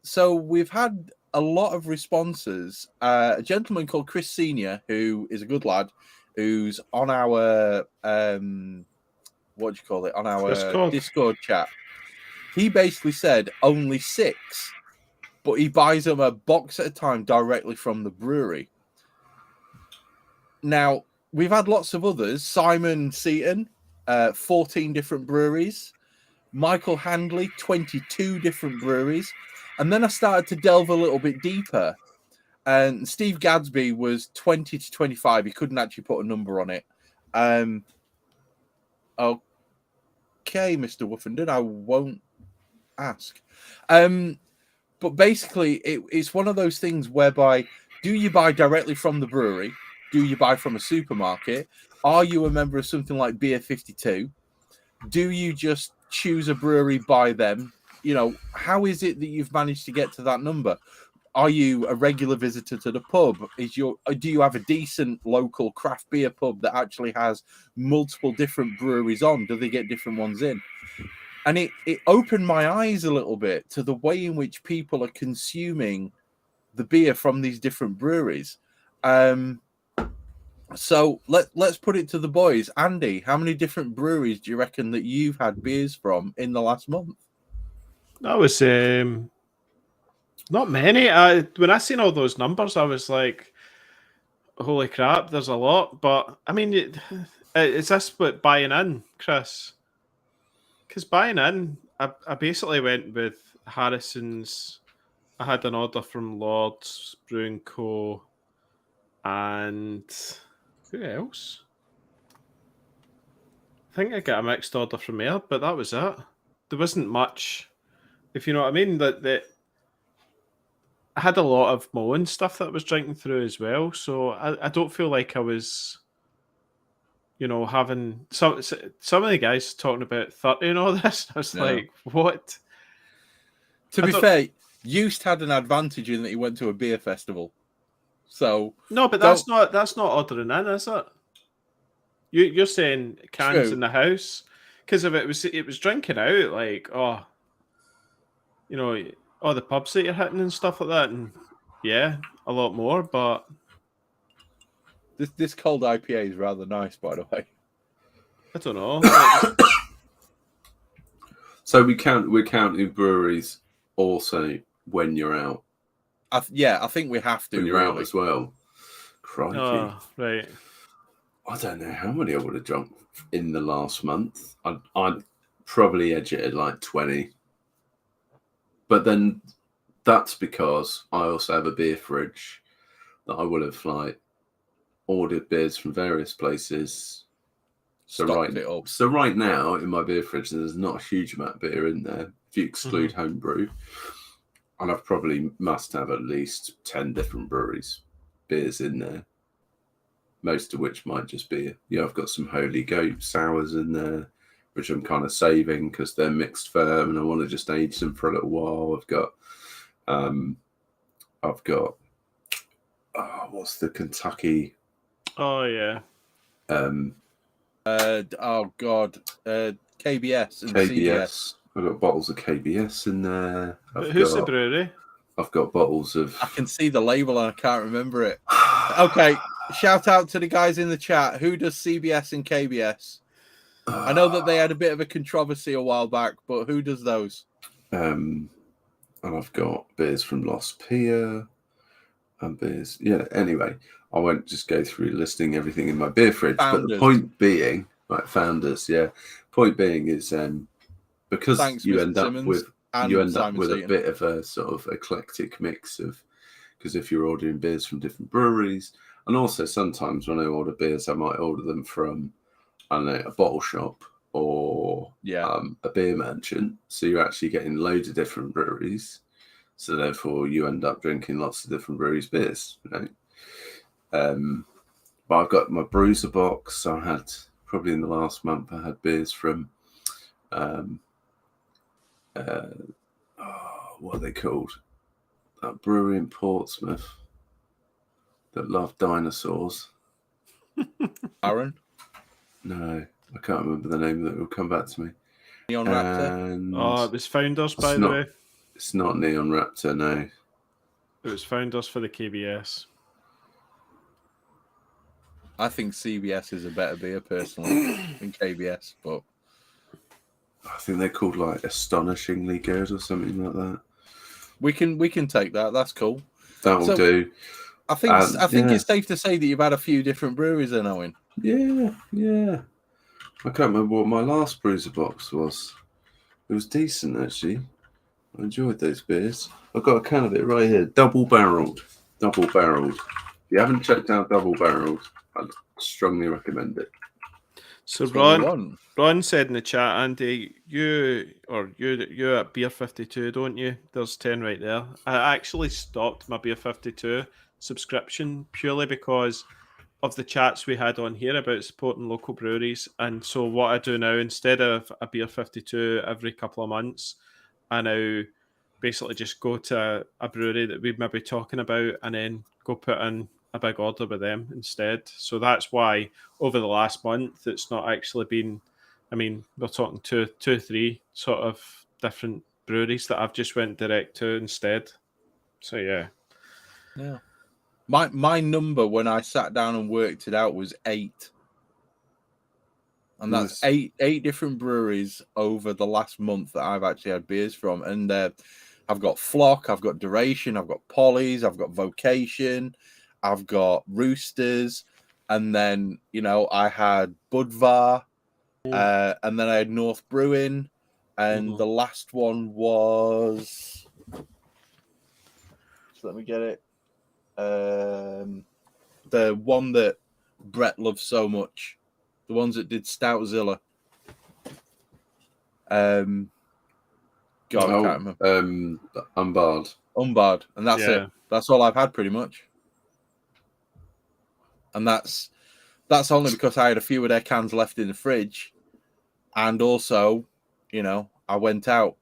So we've had a lot of responses. A gentleman called Chris Senior, who is a good lad, who's on our on our Discord chat. He basically said only 6, but he buys them a box at a time directly from the brewery. Now, we've had lots of others. Simon Seaton, 14 different breweries. Michael Handley, 22 different breweries. And then I started to delve a little bit deeper. And Steve Gadsby was 20 to 25. He couldn't actually put a number on it. Okay, Mr. Woofenden, I won't ask. But basically, it's one of those things whereby, do you buy directly from the brewery? Do you buy from a supermarket? Are you a member of something like Beer 52? Do you just choose a brewery by them? How is it that you've managed to get to that number? Are you a regular visitor to the pub? Do you have a decent local craft beer pub that actually has multiple different breweries on? Do they get different ones in? And it opened my eyes a little bit to the way in which people are consuming the beer from these different breweries. So let's put it to the boys. Andy, how many different breweries do you reckon that you've had beers from in the last month? That was not many. When I seen all those numbers, I was like, holy crap, there's a lot. But I mean, is this what buying in, Chris? Because buying in, I basically went with Harrison's I had an order from Lord's Brewing Co. And who else? I think I got a mixed order from there, but that was it. There wasn't much, if you know what I mean. That I had a lot of my own stuff that I was drinking through as well, so I don't feel like I was, having some of the guys talking about 30 and all this. I was like, what? To be fair, Eust had an advantage in that he went to a beer festival. So no, but that's not ordering in, is it? You're saying cans in the house because if it was drinking out, like all the pubs that you're hitting and stuff like that, and yeah, a lot more. But this cold IPA is rather nice, by the way. I don't know. So we're counting breweries also when you're out. I think we have to. When you're out as well. Crikey. Oh, right. I don't know how many I would have drunk in the last month. I'd probably edge it at like 20. But then that's because I also have a beer fridge that I would have like ordered beers from various places. So right now in my beer fridge, there's not a huge amount of beer in there. If you exclude homebrew, and I've probably must have at least 10 different beers in there. Most of which might just be, I've got some Holy Goat sours in there, which I'm kind of saving because they're mixed firm and I want to just age them for a little while. I've got, what's the Kentucky? Oh yeah. KBS and KBS. I've got bottles of KBS in there. Who's the brewery? I've got bottles of. I can see the label and I can't remember it. Okay, shout out to the guys in the chat. Who does CBS and KBS? I know that they had a bit of a controversy a while back, but who does those? And I've got beers from Los Pia and beers. Yeah, anyway, I won't just go through listing everything in my beer fridge. Founders. But the point being, Founders, yeah. Point being is because you end up with a bit of a sort of eclectic mix of, because if you're ordering beers from different breweries, and also sometimes when I order beers, I might order them from, I don't know, a bottle shop or a beer merchant. So you're actually getting loads of different breweries. So therefore you end up drinking lots of different breweries' beers, But I've got my Bruiser box. I had probably in the last month, I had beers from, what are they called? That brewery in Portsmouth that loved dinosaurs. Aaron? No, I can't remember the name. That will come back to me. Neon Raptor? Oh, it was Founders, by the way. It's not Neon Raptor, no. It was Founders for the KBS. I think CBS is a better beer, personally, than KBS, but I think they're called like Astonishingly Good or something like that. We can take that. That's cool. That will do. I think it's safe to say that you've had a few different breweries then, Owen. Yeah. I can't remember what my last Bruiser box was. It was decent, actually. I enjoyed those beers. I've got a can of it right here. Double barreled. If you haven't checked out Double Barreled, I'd strongly recommend it. So Ron said in the chat, Andy, you at Beer 52, don't you? There's 10 right there. I actually stopped my Beer 52 subscription purely because of the chats we had on here about supporting local breweries. And so what I do now, instead of a Beer 52 every couple of months, I now basically just go to a brewery that we've maybe talking about and then go put in a big order with them instead. So that's why over the last month it's not actually been, I mean, we're talking two, 3 sort of different breweries that I've just went direct to instead. So yeah. My number when I sat down and worked it out was 8. And that's eight different breweries over the last month that I've actually had beers from. And I've got Flock, I've got Duration, I've got Polly's, I've got Vocation, I've got Roosters, and then, I had Budvar, and then I had North Brewing, and the last one was Let me get it. The one that Brett loves so much. The ones that did Stoutzilla. God, I can't remember. Unbarred. And that's it. That's all I've had pretty much. And that's only because I had a few of their cans left in the fridge. And also, you know, I went out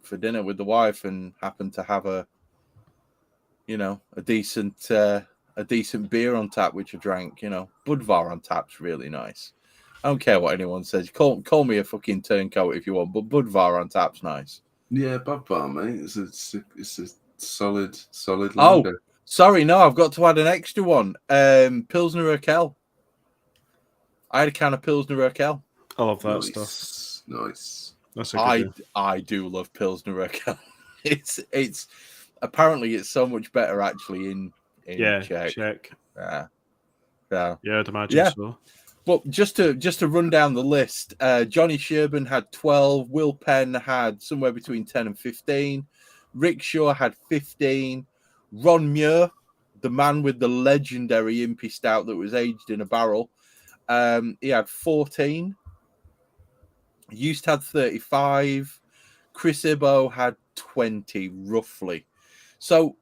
for dinner with the wife and happened to have a decent beer on tap, which I drank. You know, Budvar on tap's really nice. I don't care what anyone says. Call me a fucking turncoat if you want, but Budvar on tap's nice. Yeah, Budvar, mate. It's a solid lager. Oh, sorry, no, I've got to add an extra one. Pilsner Urquell. I had a can of Pilsner Urquell. I love that stuff. Nice. That's a good I do love Pilsner Urquell. It's apparently it's so much better actually in Czech. Yeah, I'd imagine so. But just to run down the list, Johnny Sherburn had 12, Will Penn had somewhere between 10 and 15, Rick Shaw had 15, Ron Muir, the man with the legendary Impy Stout that was aged in a barrel, he had 14. Used had 35. Chris Ibbo had 20, roughly. So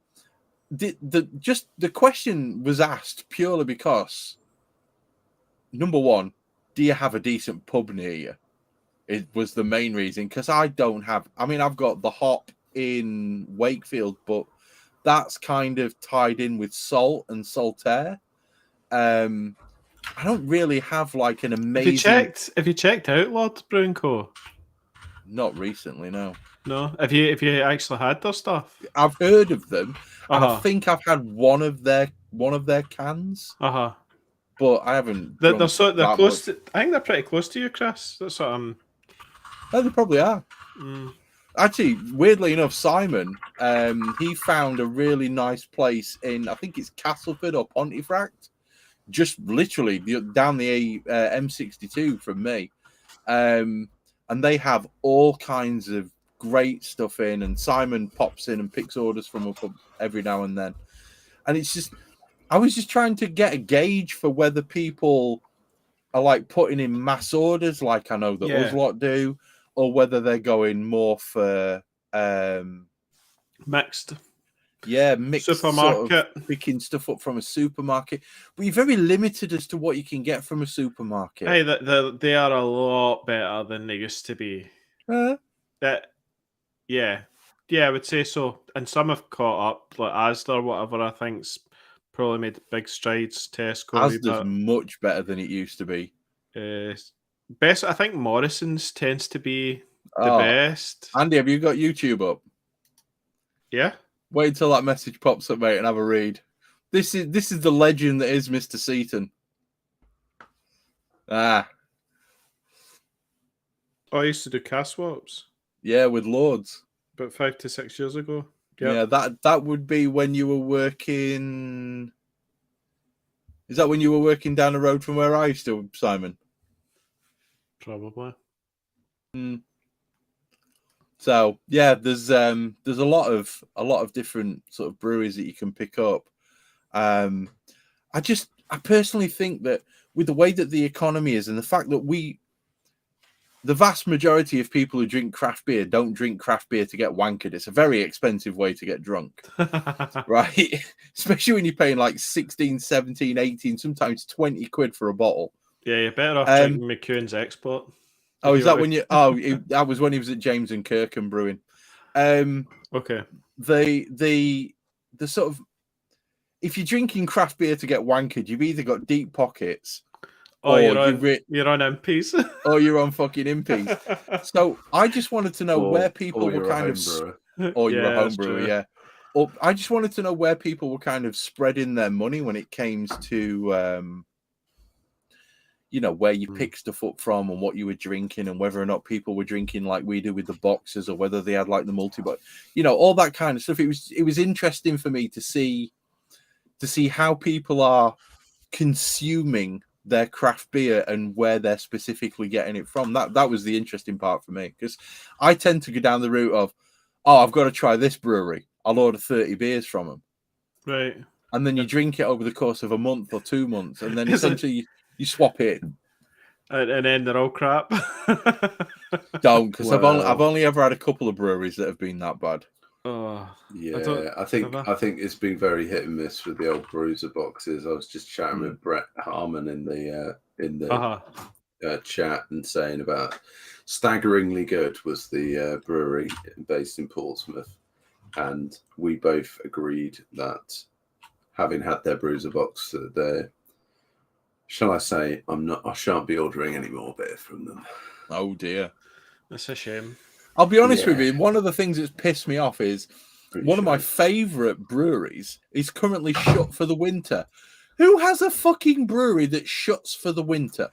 the question was asked purely because, number one, do you have a decent pub near you? It was the main reason, because I don't have. I mean, I've got the Hop in Wakefield, but that's kind of tied in with Salt and Saltaire. I don't really have like an amazing. Have you checked out Lord Brewing Co? Not recently, no. No. Have you actually had their stuff? I've heard of them, and I think I've had one of their cans. But I haven't. They're close to. I think they're pretty close to you, Chris. That's what I'm. Oh, they probably are. Actually, weirdly enough, Simon, he found a really nice place in, I think it's Castleford or Pontefract, just literally down the M62 from me. And they have all kinds of great stuff in, and Simon pops in and picks orders from up every now and then. And it's just, I was just trying to get a gauge for whether people are like putting in mass orders like I know that Uzlot do, or whether they're going more for mixed. Yeah, mixed supermarket, sort of picking stuff up from a supermarket. But you're very limited as to what you can get from a supermarket. Hey, they are a lot better than they used to be. Yeah, I would say so. And some have caught up, like Asda, whatever. I think's probably made big strides. Tesco, Asda's much better than it used to be. Best, I think Morrison's tends to be the best. Andy, have you got YouTube up? Yeah. Wait until that message pops up, mate, and have a read. This is the legend that is Mr. Seaton. I used to do cast swaps. Yeah, with Lords. About 5 to 6 years ago. Yep. Yeah, that would be when you were working. Is that when you were working down the road from where I used to, Simon? Probably. So yeah, there's a lot of different sort of breweries that you can pick up. I personally think that with the way that the economy is and the fact that the vast majority of people who drink craft beer don't drink craft beer to get wankered. It's a very expensive way to get drunk, right? Especially when you're paying like 16, 17, 18, sometimes 20 quid for a bottle. Yeah, you're better off drinking McEwen's Export. Oh, is that when you? Oh, that was when he was at James and Kirkham Brewing. Okay. The sort of, if you're drinking craft beer to get wankered, you've either got deep pockets, or you're on MPs, or you're on fucking MPs. So I just wanted to know where people were kind of, or you're a home brewer, yeah. Or I just wanted to know where people were kind of spreading their money when it came to. Where you pick stuff up from and what you were drinking and whether or not people were drinking like we do with the boxes or whether they had like the multi-box, all that kind of stuff. It was interesting for me to see how people are consuming their craft beer and where they're specifically getting it from. That was the interesting part for me, because I tend to go down the route of, I've got to try this brewery. I'll order 30 beers from them. Right. And then you drink it over the course of a month or 2 months, and then essentially you swap it. And then they're all crap. Don't, because I've only ever had a couple of breweries that have been that bad. Oh, yeah, I think it's been very hit and miss with the old Bruiser boxes. I was just chatting with Brett Harmon in the chat and saying about Staggeringly Good was the brewery based in Portsmouth, and we both agreed that having had their Bruiser box, they're, shall I say, I shan't be ordering any more beer from them. Oh dear, that's a shame. I'll be honest with you. One of the things that's pissed me off is one of my favourite breweries is currently shut for the winter. Who has a fucking brewery that shuts for the winter?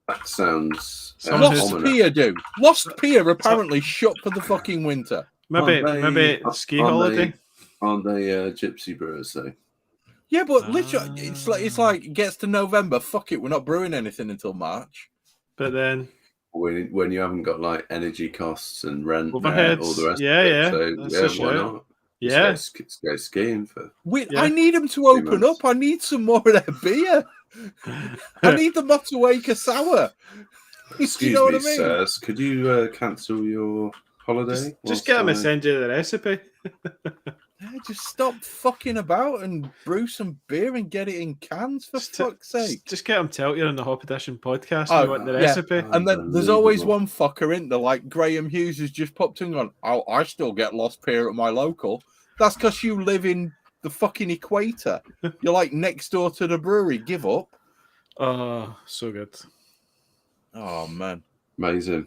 That sounds Lost Pier do. Lost Pier apparently shut for the fucking winter. Maybe ski holiday. Aren't they gypsy brewers though? Yeah, but literally, it's like it gets to November. Fuck it, we're not brewing anything until March. But then, when you haven't got like energy costs and rent, overheads, all the rest of it, so why not? Yeah, let's go skiing for. I need them to open up. I need some more of their beer. I need the Motueka sour. Excuse you know me, what I mean? sirs. Could you cancel your holiday? Just get them to send you the recipe. Just stop fucking about and brew some beer and get it in cans, for fuck's sake. Just get them to tell you on the Hop Edition podcast you want the recipe. And then there's always one fucker in there, like Graham Hughes has just popped in and gone, oh, I still get Lost Pier at my local. That's because you live in the fucking equator. You're like next door to the brewery. Give up. Oh, so good. Oh, man. Amazing.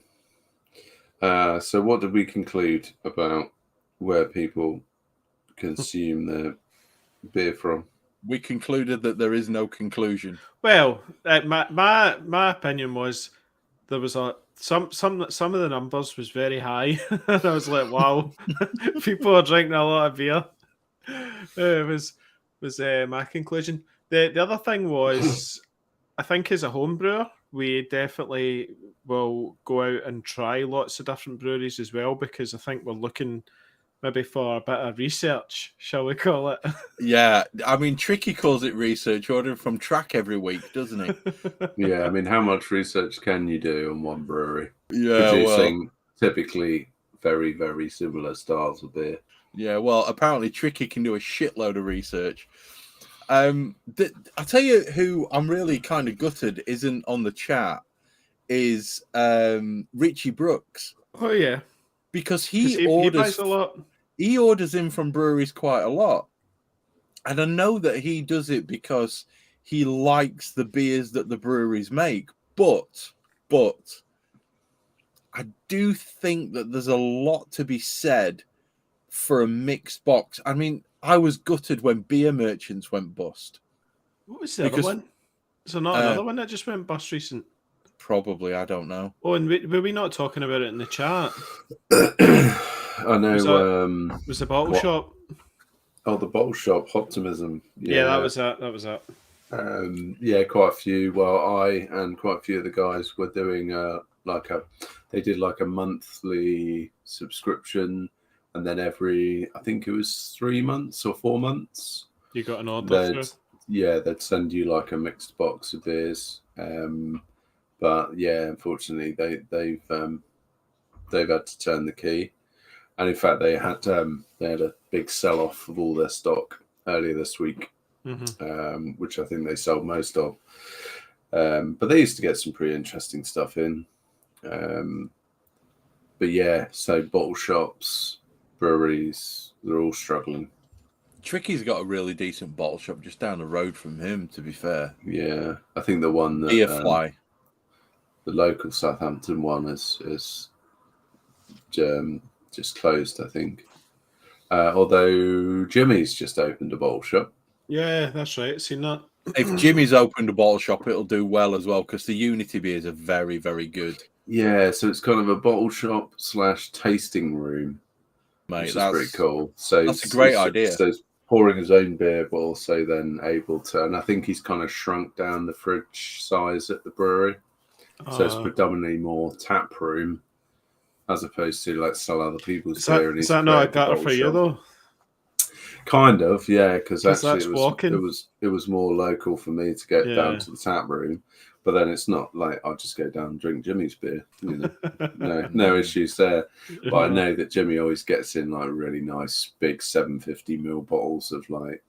So what did we conclude about where people consume their beer from? We concluded that there is no conclusion. Well, my opinion was there was some of the numbers was very high. And I was like, wow, people are drinking a lot of beer. It was my conclusion. The other thing was, I think as a home brewer, we definitely will go out and try lots of different breweries as well, because I think we're looking maybe for a bit of research, shall we call it? Yeah, I mean, Tricky calls it research, ordering from track every week, doesn't he? Yeah, I mean, how much research can you do on one brewery? Yeah, producing typically very, very similar styles of beer. Yeah, well, apparently Tricky can do a shitload of research. I'll tell you who I'm really kind of gutted isn't on the chat is Richie Brooks. Oh, yeah. Because he orders a lot. He orders in from breweries quite a lot. And I know that he does it because he likes the beers that the breweries make. But I do think that there's a lot to be said for a mixed box. I mean, I was gutted when Beer Merchants went bust. What was the other one? Is there not another one that just went bust recent? Probably, I don't know. Oh, and were we not talking about it in the chat? I know. Was the bottle shop? Oh, the bottle shop, Optimism. Yeah, that was that. Yeah, quite a few. Well, I and quite a few of the guys were doing they did like a monthly subscription, and then every, I think it was 3 months or 4 months, you got an order. They'd send you like a mixed box of beers. But yeah, unfortunately, they've had to turn the key, and in fact, they had a big sell off of all their stock earlier this week, which I think they sold most of. But they used to get some pretty interesting stuff in. But yeah, so bottle shops, breweries, they're all struggling. Tricky's got a really decent bottle shop just down the road from him, to be fair. Yeah, I think the one that Beerfly. The local Southampton one is just closed, I think. Although Jimmy's just opened a bottle shop. Yeah, that's right. Seen that. If Jimmy's opened a bottle shop, it'll do well as well, because the Unity beers are very, very good. Yeah, so it's kind of a bottle shop / tasting room, mate. Which is pretty cool. So that's a great idea. So he's pouring his own beer, but also then able to, and I think he's kind of shrunk down the fridge size at the brewery. So it's predominantly more tap room as opposed to like sell other people's beer. Is that not a gutter for you though? Kind of, yeah, because actually it was more local for me to get down to the tap room, but then it's not like I'll just go down and drink Jimmy's beer, no issues there. But I know that Jimmy always gets in like really nice big 750ml bottles of like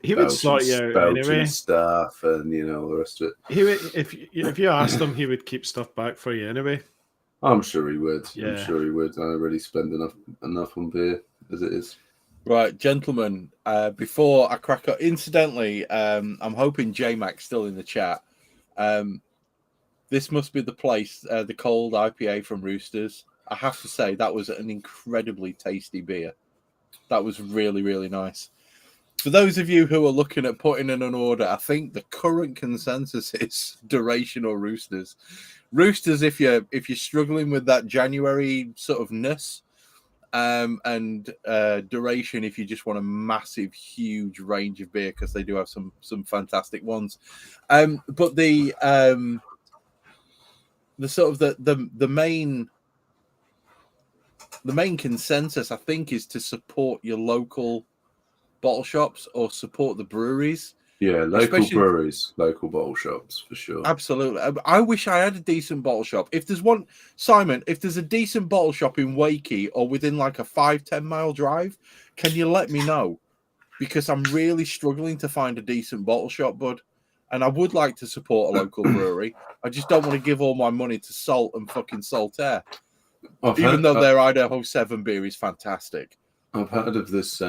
he would sort you out anyway stuff, and all the rest of it. He would, if you asked him, he would keep stuff back for you anyway. I'm sure he would. Yeah. I'm sure he would. I already spend enough on beer as it is. Right, gentlemen, before I crack up, incidentally, I'm hoping J-Mac's still in the chat. This must be the place, the cold IPA from Roosters. I have to say, that was an incredibly tasty beer. That was really, really nice. For those of you who are looking at putting in an order, I think the current consensus is Duration or Roosters. Roosters, if you're struggling with that January sort of ness, and Duration if you just want a massive, huge range of beer, because they do have some fantastic ones. But the sort of the main consensus, I think, is to support your local bottle shops or support the breweries. Yeah, breweries, local bottle shops for sure. Absolutely. I wish I had a decent bottle shop. If there's one, Simon, if there's a decent bottle shop in Wakey or within like a 5-10 mile drive, can you let me know? Because I'm really struggling to find a decent bottle shop, bud. And I would like to support a local brewery. I just don't want to give all my money to Salt and fucking Saltaire. Even though their Idaho 7 beer is fantastic. I've heard of this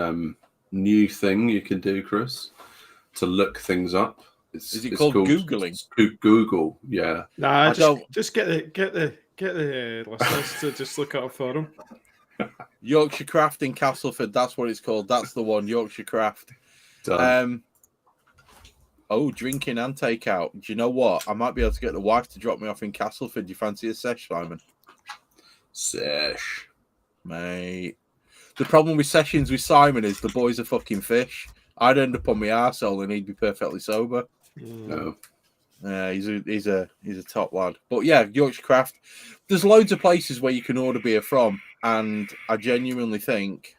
new thing you can do, Chris, to look things up. Is it called Googling? Google, yeah. Nah, just get the listeners to just look it up for them. Yorkshire Craft in Castleford, that's what it's called. That's the one, Yorkshire Craft. Drinking and takeout. Do you know what? I might be able to get the wife to drop me off in Castleford. Do you fancy a sesh, Simon? Sesh. Mate. The problem with sessions with Simon is the boy's a fucking fish. I'd end up on my arsehole and he'd be perfectly sober. No. He's a top lad. But yeah, Yorkshire Craft. There's loads of places where you can order beer from, and I genuinely think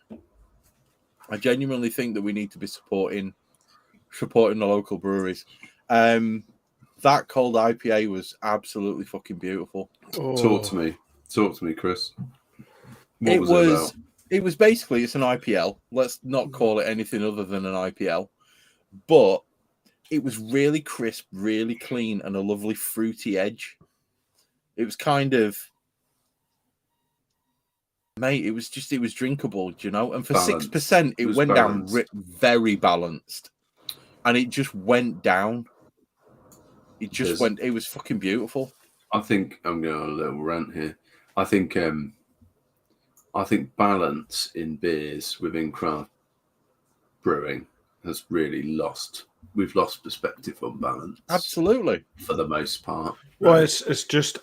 that we need to be supporting the local breweries. That cold IPA was absolutely fucking beautiful. Oh. Talk to me, Chris. What was it about? It was basically, it's an IPL. Let's not call it anything other than an IPL. But it was really crisp, really clean, and a lovely fruity edge. It was kind of, mate, it was drinkable, you know? And for 6%, it went balanced. Down very balanced. And it just went down. It was fucking beautiful. I think I'm going on a little rant here. I think balance in beers within craft brewing has really lost. We've lost perspective on balance. Absolutely, for the most part. Well, right? it's just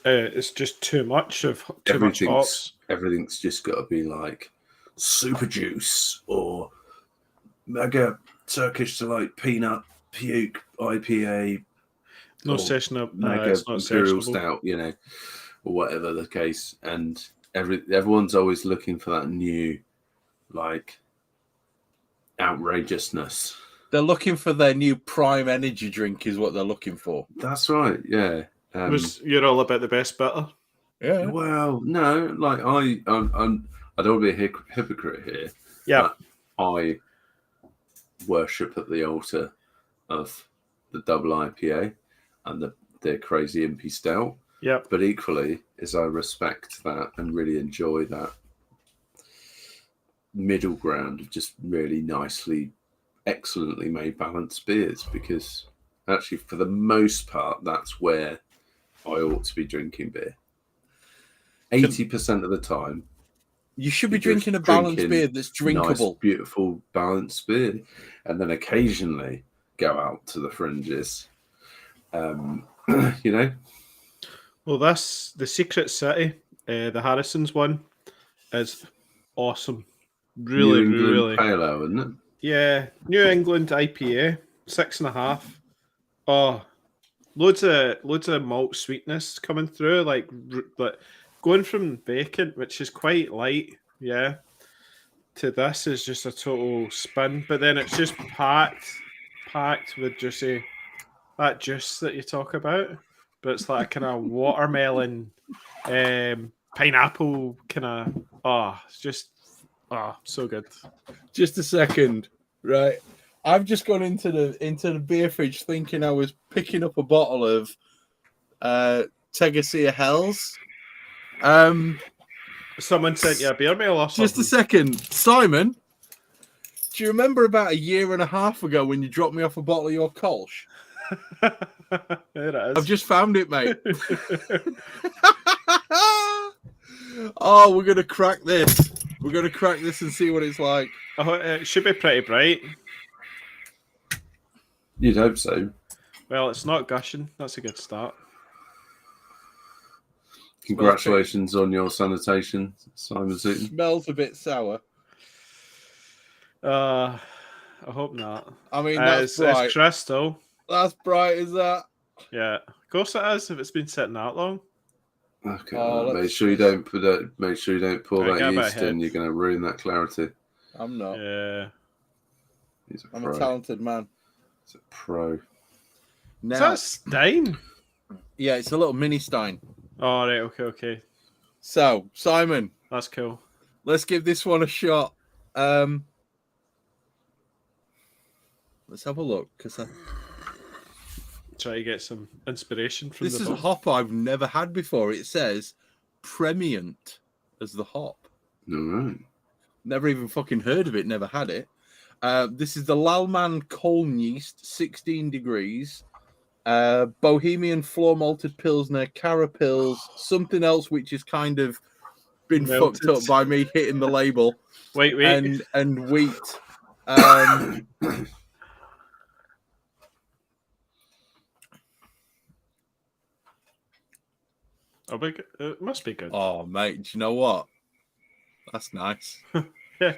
too much of too much hops. Everything's just got to be like super juice or mega Turkish delight peanut puke IPA. No session mega imperial stout, or whatever the case, and everyone's always looking for that new, like, outrageousness. They're looking for their new prime energy drink, is what they're looking for. That's right, yeah. You're all about the best better. Yeah. Well, no, like I don't want to be a hypocrite here. Yeah. I worship at the altar of the double IPA and the crazy impy stout. Yeah. But equally, as I respect that and really enjoy that middle ground of just really nicely, excellently made balanced beers, because actually, for the most part, that's where I ought to be drinking beer. 80% of the time, you should be drinking a balanced beer that's drinkable. Nice, beautiful, balanced beer. And then occasionally go out to the fringes. Well, that's the Secret City, the Harrison's one, is awesome. Really, New England really. Pale Ale, isn't it? Yeah, New England IPA, 6.5. Oh, loads of malt sweetness coming through, like going from bacon, which is quite light. Yeah, to this is just a total spin, but then it's just packed with juicy, that juice that you talk about, but it's like a kind of watermelon, pineapple kind of, it's just, so good. Just a second, right? I've just gone into the beer fridge thinking I was picking up a bottle of Tegacia Hells. Someone sent you a beer mail or something? Just a second. Simon, do you remember about a year and a half ago when you dropped me off a bottle of your Kolsch? There it is. I've just found it, mate. Oh, we're going to crack this. We're going to crack this and see what it's like. Oh, it should be pretty bright. You'd hope so. Well, it's not gushing. That's a good start. Congratulations on your sanitation, Simon Seaton. Smells a bit sour. I hope not. I mean, that's bright. It's crystal. That's bright, is that? Yeah, of course it is. If it's been sitting that long. Okay, make sure you don't pour that yeast in. You're going to ruin that clarity. I'm not. Yeah. I'm a talented man. He's a pro. Now, is that Stein? Yeah, it's a little mini Stein. Oh, right, okay. So, Simon. That's cool. Let's give this one a shot. Let's have a look. Try to get some inspiration from this is a hop I've never had before. It says Premiant as the hop. All right. Never even fucking heard of it. Never had it. This is the Lalman Coln yeast, 16 degrees. Bohemian floor malted Pilsner, Carapils, something else which is kind of been fucked up by me hitting the label. Wait. And wheat. It must be good. Oh, mate, do you know what? That's nice. Yeah.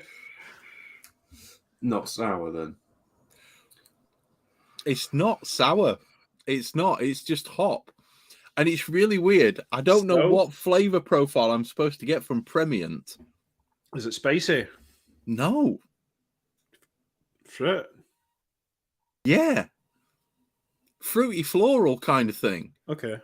Not sour, then? It's not sour. It's not. It's just hop. And it's really weird. I don't know what flavor profile I'm supposed to get from Premiant. Is it spicy? No. Fruit? Yeah. Fruity floral kind of thing. Okay.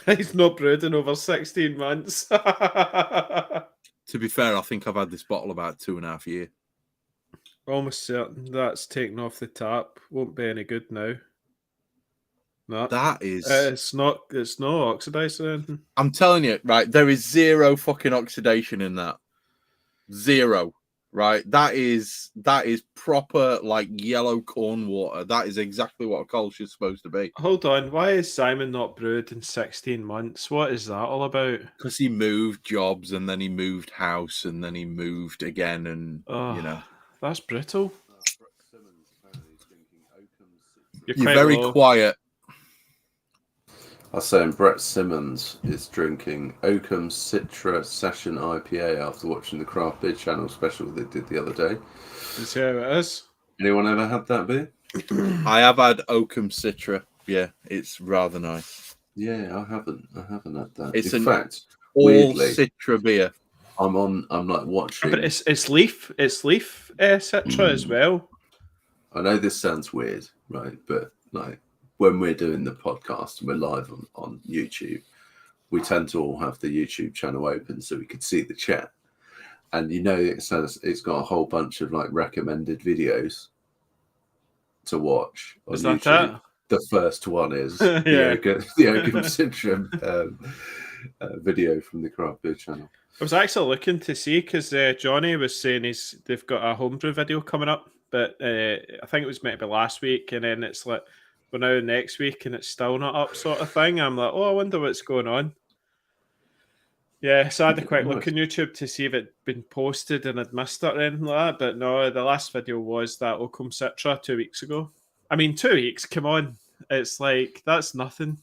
He's not brewed in over 16 months. To be fair, I think I've had this bottle about 2.5 years. Almost certain that's taken off the tap. Won't be any good now. No. That is... It's not oxidized or anything. I'm telling you, right, there is zero fucking oxidation in that. Zero. Right? That is proper, like, yellow corn water. That is exactly what a Kolsch is supposed to be. Hold on. Why is Simon not brewed in 16 months? What is that all about? Because he moved jobs, and then he moved house, and then he moved again, and, you know. That's brutal. You're very quiet. I was saying Brett Simmons is drinking Oakham Citra Session IPA after watching the Craft Beer Channel special they did the other day. See how it is. Anyone ever had that beer? I have had Oakham Citra. Yeah, it's rather nice. Yeah, I haven't had that. It's in fact, all weirdly, Citra beer. I'm like watching. But it's leaf Citra as well. I know this sounds weird, right? But like when we're doing the podcast and we're live on YouTube, we tend to all have the YouTube channel open so we can see the chat. And you know, it says it's got a whole bunch of like recommended videos to watch on Is YouTube. that it? The first one is Yeah. the Oakham Citra video from the Craft Beer Channel. I was actually looking to see because Johnny was saying they've got a homebrew video coming up, but I think it was meant to be last week, and then it's like we're now next week and it's still not up, sort of thing. I'm like, I wonder what's going on. Yeah, so I had a quick look on YouTube to see if it'd been posted and I'd missed it or anything like that, but no, the last video was that Oakham Citra 2 weeks ago. I mean, 2 weeks, come on. It's like, that's nothing.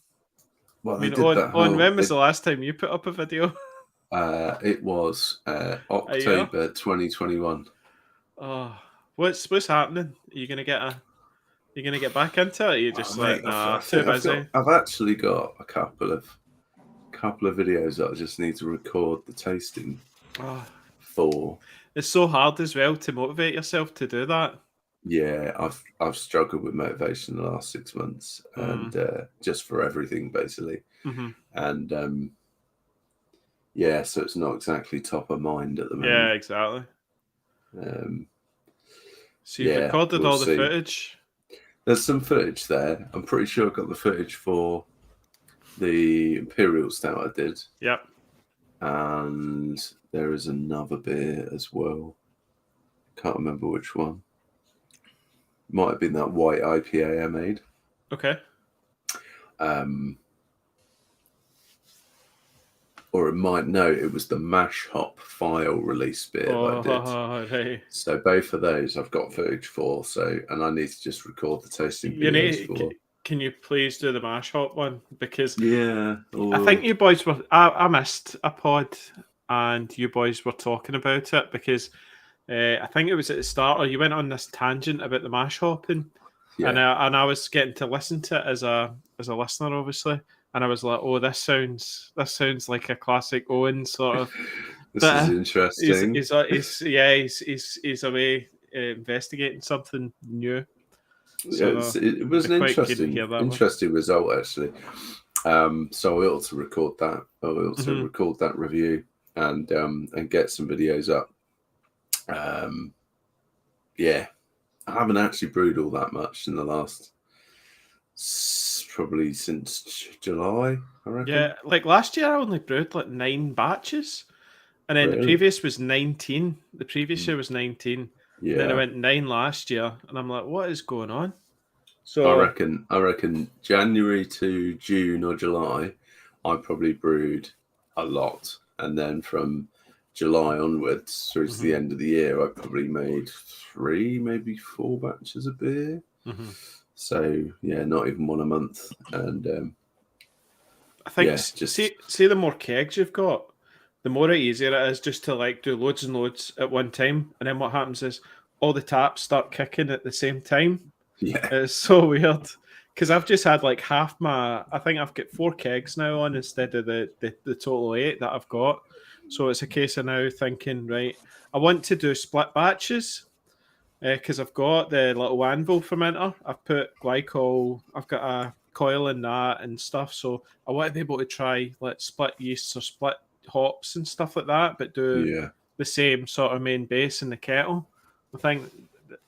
Well, I mean, when was the last time you put up a video? It was October 2021. Oh, what's happening? Are you going to get You're gonna get back into it? You're just too busy. I've actually got a couple of videos that I just need to record the tasting for. It's so hard as well to motivate yourself to do that. Yeah, I've struggled with motivation the last 6 months, and just for everything basically, and yeah, so it's not exactly top of mind at the moment. Yeah, exactly. So you've recorded all the footage. There's some footage there. I'm pretty sure I got the footage for the Imperial Stout I did. Yep. And there is another beer as well. Can't remember which one. Might have been that white IPA I made. Okay. Or it was the mash hop file release beer I did. Right. So both of those I've got footage for. And I need to just record the tasting videos for. Can you please do the mash hop one? Because I think you boys were. I missed a pod, and you boys were talking about it because I think it was at the start, or you went on this tangent about the mash hopping, and I was getting to listen to it as a listener, obviously, and I was like, oh, this sounds like a classic Owen sort of. This is interesting. He's away investigating something new. So it was an interesting result, actually. So I ought to record that. I ought to record that review and get some videos up. I haven't actually brewed all that much in the last, probably since July, I reckon. Yeah, like last year I only brewed like 9 batches, and then the previous was 19. The previous year was 19. Yeah. Then I went 9 last year, and I'm like, what is going on? So I reckon January to June or July, I probably brewed a lot, and then from July onwards through to the end of the year, I probably made 3, maybe 4 batches of beer. So not even one a month, and I think see the more kegs you've got, the more easier it is just to like do loads and loads at one time, and then what happens is all the taps start kicking at the same time. Yeah, it's so weird because I've just had like half my. I think I've got 4 kegs now on instead of the total 8 that I've got. So it's a case of now thinking, right, I want to do split batches because I've got the little anvil fermenter. I've put glycol. I've got a coil in that and stuff. So I want to be able to try like split yeasts or split hops and stuff like that, but do the same sort of main base in the kettle. I think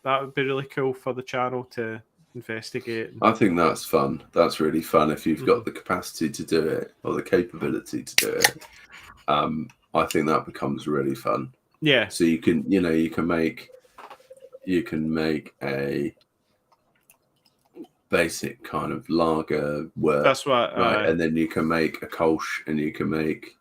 that would be really cool for the channel to investigate. I think that's fun. That's really fun if you've got the capacity to do it or the capability to do it. I think that becomes really fun. Yeah. So you can make a basic kind of lager work. That's right. And then you can make a Kolsch and you can make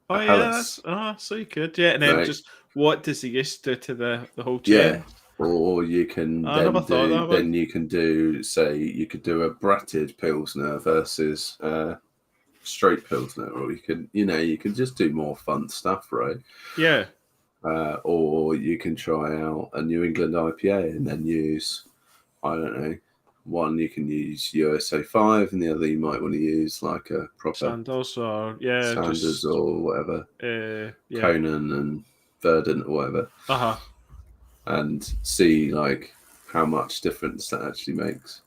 so you could, and then just what does the yeast do to the whole chain? Yeah. Or you can you can do you could do a bratted pilsner versus straight pilsner, or you can just do more fun stuff, right? Yeah. Or you can try out a New England IPA and then use, I don't know, one you can use USA 5 and the other you might want to use like a proper Sanders or or whatever, Conan and Verdant or whatever, and see like how much difference that actually makes.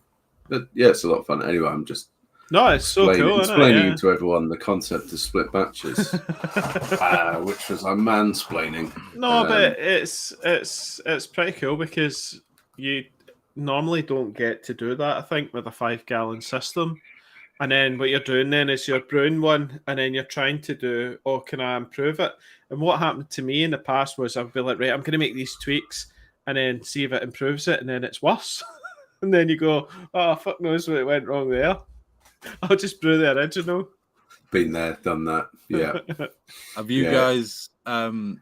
But it's a lot of fun. Anyway, I'm just it's so cool. Explaining to everyone the concept of split batches, which was I'm mansplaining. No, but it's pretty cool because you normally don't get to do that. I think with a 5-gallon system, and then what you're doing then is you're brewing one, and then you're trying to do, can I improve it? And what happened to me in the past was I'd be like, right, I'm going to make these tweaks, and then see if it improves it, and then it's worse, and then you go, oh fuck knows what went wrong there. I'll just brew the original. Been there, done that. Yeah. Have you guys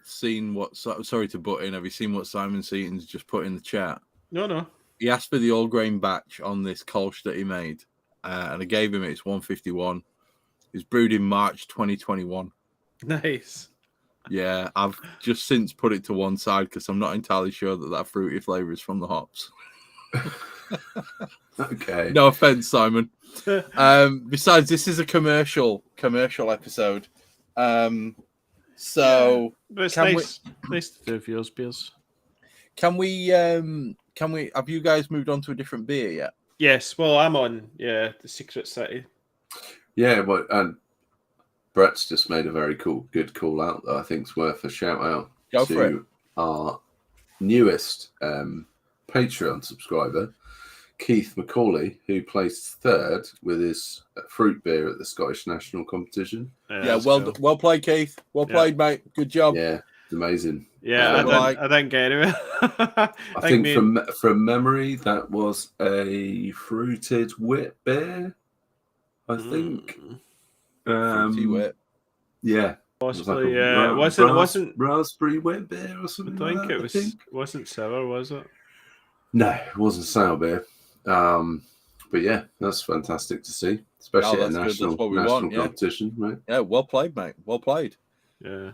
seen what? Sorry to butt in. Have you seen what Simon Seaton's just put in the chat? No. He asked for the all grain batch on this Kolsch that he made, and I gave him it. It's 151. It's brewed in March 2021. Nice. Yeah, I've just since put it to one side because I'm not entirely sure that fruity flavour is from the hops. Okay. No offense, Simon. Besides, this is a commercial episode. So but it's nice to do viewers beers. Can we have you guys moved on to a different beer yet? Yes, well, I'm on the Secret City. Yeah, but Brett's just made a very good call out that I think is worth a shout out to our newest Patreon subscriber, Keith McCauley, who placed third with his fruit beer at the Scottish National Competition. Yeah, well played, Keith. Well played, mate. Good job. Yeah, it's amazing. Yeah, I didn't get anywhere. I think from memory, that was a fruited wit beer. I think. Fruity wit. Yeah. Possibly, it wasn't raspberry wit beer or something. I think it wasn't sour, was it? No, it wasn't sour beer. But yeah, that's fantastic to see, especially at a national competition, right? Yeah, well played, mate. Well played. Yeah.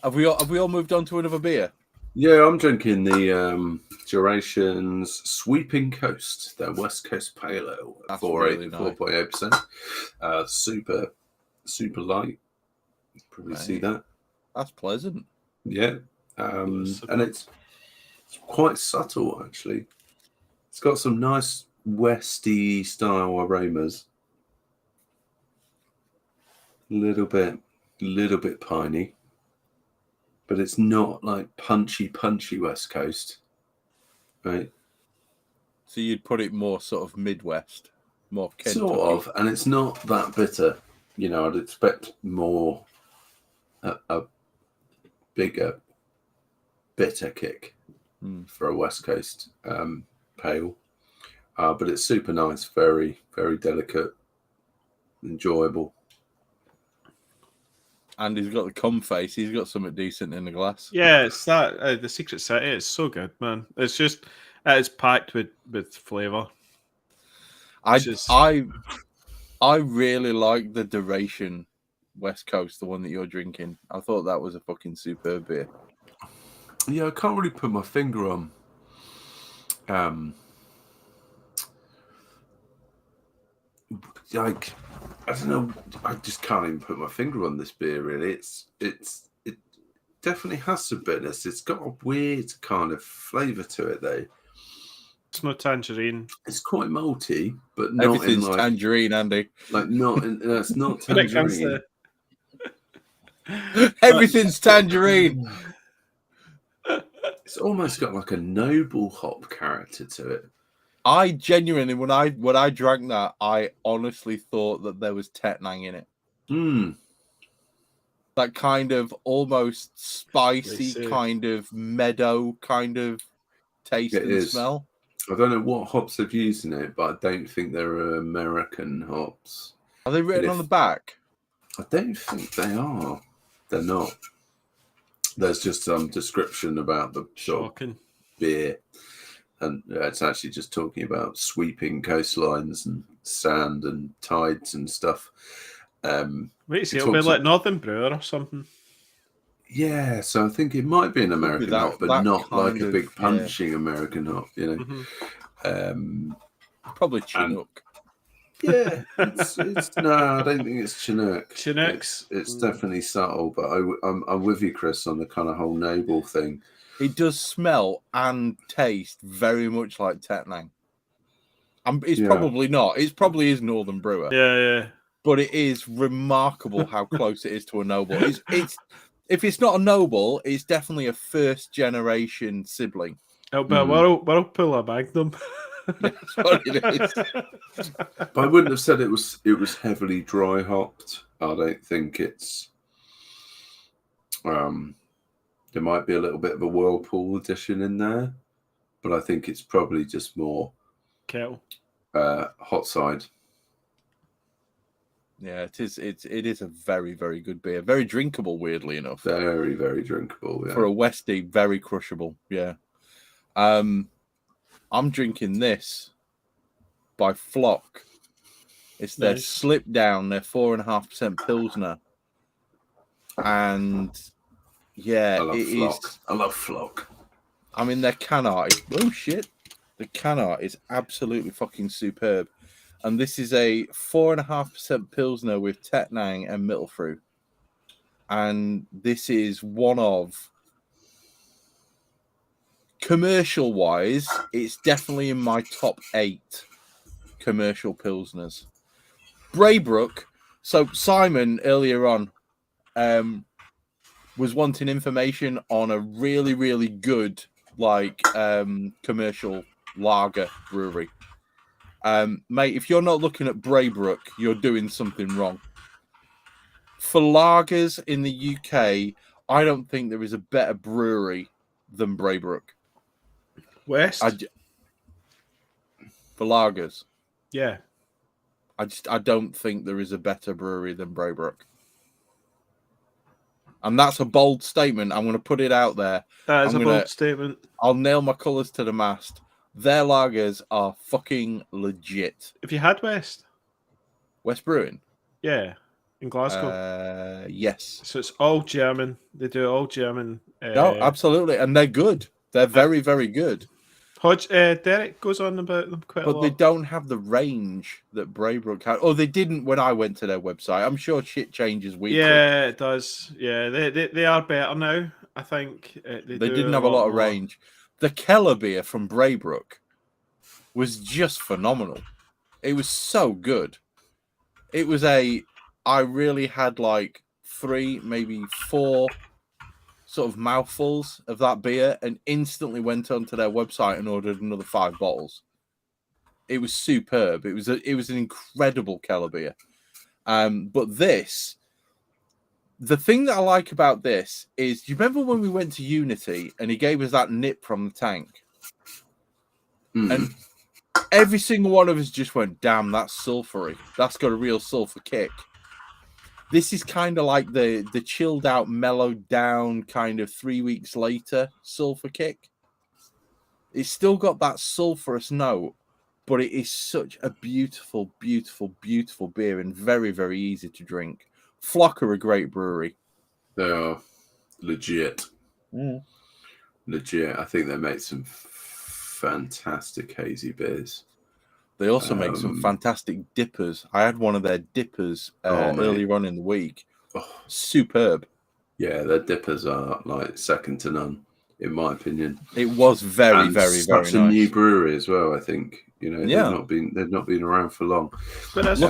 Have we all moved on to another beer? Yeah, I'm drinking the Duration's Sweeping Coast, their West Coast Pale Ale, 4.8%. Super light. You can probably see that. That's pleasant. Yeah, and it's quite subtle actually. It's got some nice Westy style aromas. Little bit piney. But it's not like punchy West Coast, right? So you'd put it more sort of Midwest, more Kentucky. Sort of, and it's not that bitter. You know, I'd expect more a bigger bitter kick for a West Coast pale, but it's super nice, very very delicate, enjoyable. And he's got the cum face. He's got something decent in the glass. Yeah, it's that the Secret City. It's so good, man. It's just it's packed with flavour. I really like the Duration West Coast, the one that you're drinking. I thought that was a fucking superb beer. Yeah, I can't really put my finger on. Like, I don't know. I just can't even put my finger on this beer. Really, it definitely has some bitterness. It's got a weird kind of flavour to it, though. It's not tangerine. It's quite malty, but not everything's in like tangerine, Andy. Like not in. It's not tangerine. Everything's tangerine. It's almost got like a noble hop character to it. I genuinely, when I drank that, I honestly thought that there was Tettnang in it. That kind of almost spicy, kind of meadow kind of taste and smell. I don't know what hops they've used in it, but I don't think they're American hops. Are they written on the back? I don't think they are. They're not. There's just some description about the beer. And it's actually just talking about sweeping coastlines and sand and tides and stuff. Wait, see, it'll be like Northern Brewer or something. Yeah, so I think it might be an American hop, but not like a big punching American hop, you know. Mm-hmm. Probably Chinook. Yeah, it's no, I don't think it's Chinook. Chinook's. It's definitely subtle, but I'm with you, Chris, on the kind of whole noble thing. It does smell and taste very much like Tettnang. It's probably not. It probably is Northern Brewer. Yeah. But it is remarkable how close it is to a noble. It's if it's not a noble, it's definitely a first generation sibling. Oh, but we'll pull a Magnum. That's what it is. But I wouldn't have said it was heavily dry hopped. I don't think it's. There might be a little bit of a Whirlpool addition in there, but I think it's probably just more kettle, hot side. Yeah, it is. It is a very, very good beer. Very drinkable, weirdly enough. Very, very drinkable. Yeah. For a Westie, very crushable. Yeah. I'm drinking this by Flock. It's their Slip Down, their 4.5% Pilsner, and yeah, I love Flock. I love Flock. I mean, their can art. Oh shit! The can art is absolutely fucking superb. And this is a 4.5% Pilsner with Tettnang and Mittelfru. And this is one of, commercial-wise, it's definitely in my top 8 commercial Pilsners. Braybrook, so Simon earlier on was wanting information on a really, really good commercial lager brewery. Mate, if you're not looking at Braybrook, you're doing something wrong. For lagers in the UK, I don't think there is a better brewery than Braybrook. West? For lagers. Yeah. I don't think there is a better brewery than Braybrook. And that's a bold statement. I'm going to put it out there. That is a bold statement. I'll nail my colours to the mast. Their lagers are fucking legit. Have you had West? West Brewing? Yeah. In Glasgow? Yes. So it's all German. They do all German. No, absolutely. And they're good. They're very, very good. Derek goes on about them quite a lot. But they don't have the range that Braybrook had. Oh, they didn't when I went to their website. I'm sure shit changes weekly. Yeah, it does. Yeah, they are better now, I think. They didn't have a lot of range. The Keller beer from Braybrook was just phenomenal. It was so good. It was I really had like 3, maybe 4 sort of mouthfuls of that beer and instantly went onto their website and ordered another 5 bottles. It was superb. It was an incredible Keller beer. But this, the thing that I like about this is, do you remember when we went to Unity and he gave us that nip from the tank? And every single one of us just went, damn, that's sulfury. That's got a real sulfur kick. This is kind of like the chilled out, mellowed down kind of 3 weeks later sulfur kick. It's still got that sulfurous note, but it is such a beautiful, beautiful, beautiful beer and very, very easy to drink. Flock are a great brewery. They are legit. Legit. I think they make some fantastic hazy beers. They also make some fantastic dippers. I had one of their dippers earlier on in the week. Superb. Yeah, their dippers are like second to none, in my opinion. It was very, very, very nice. Such a new brewery as well. I think they've not been around for long. But that's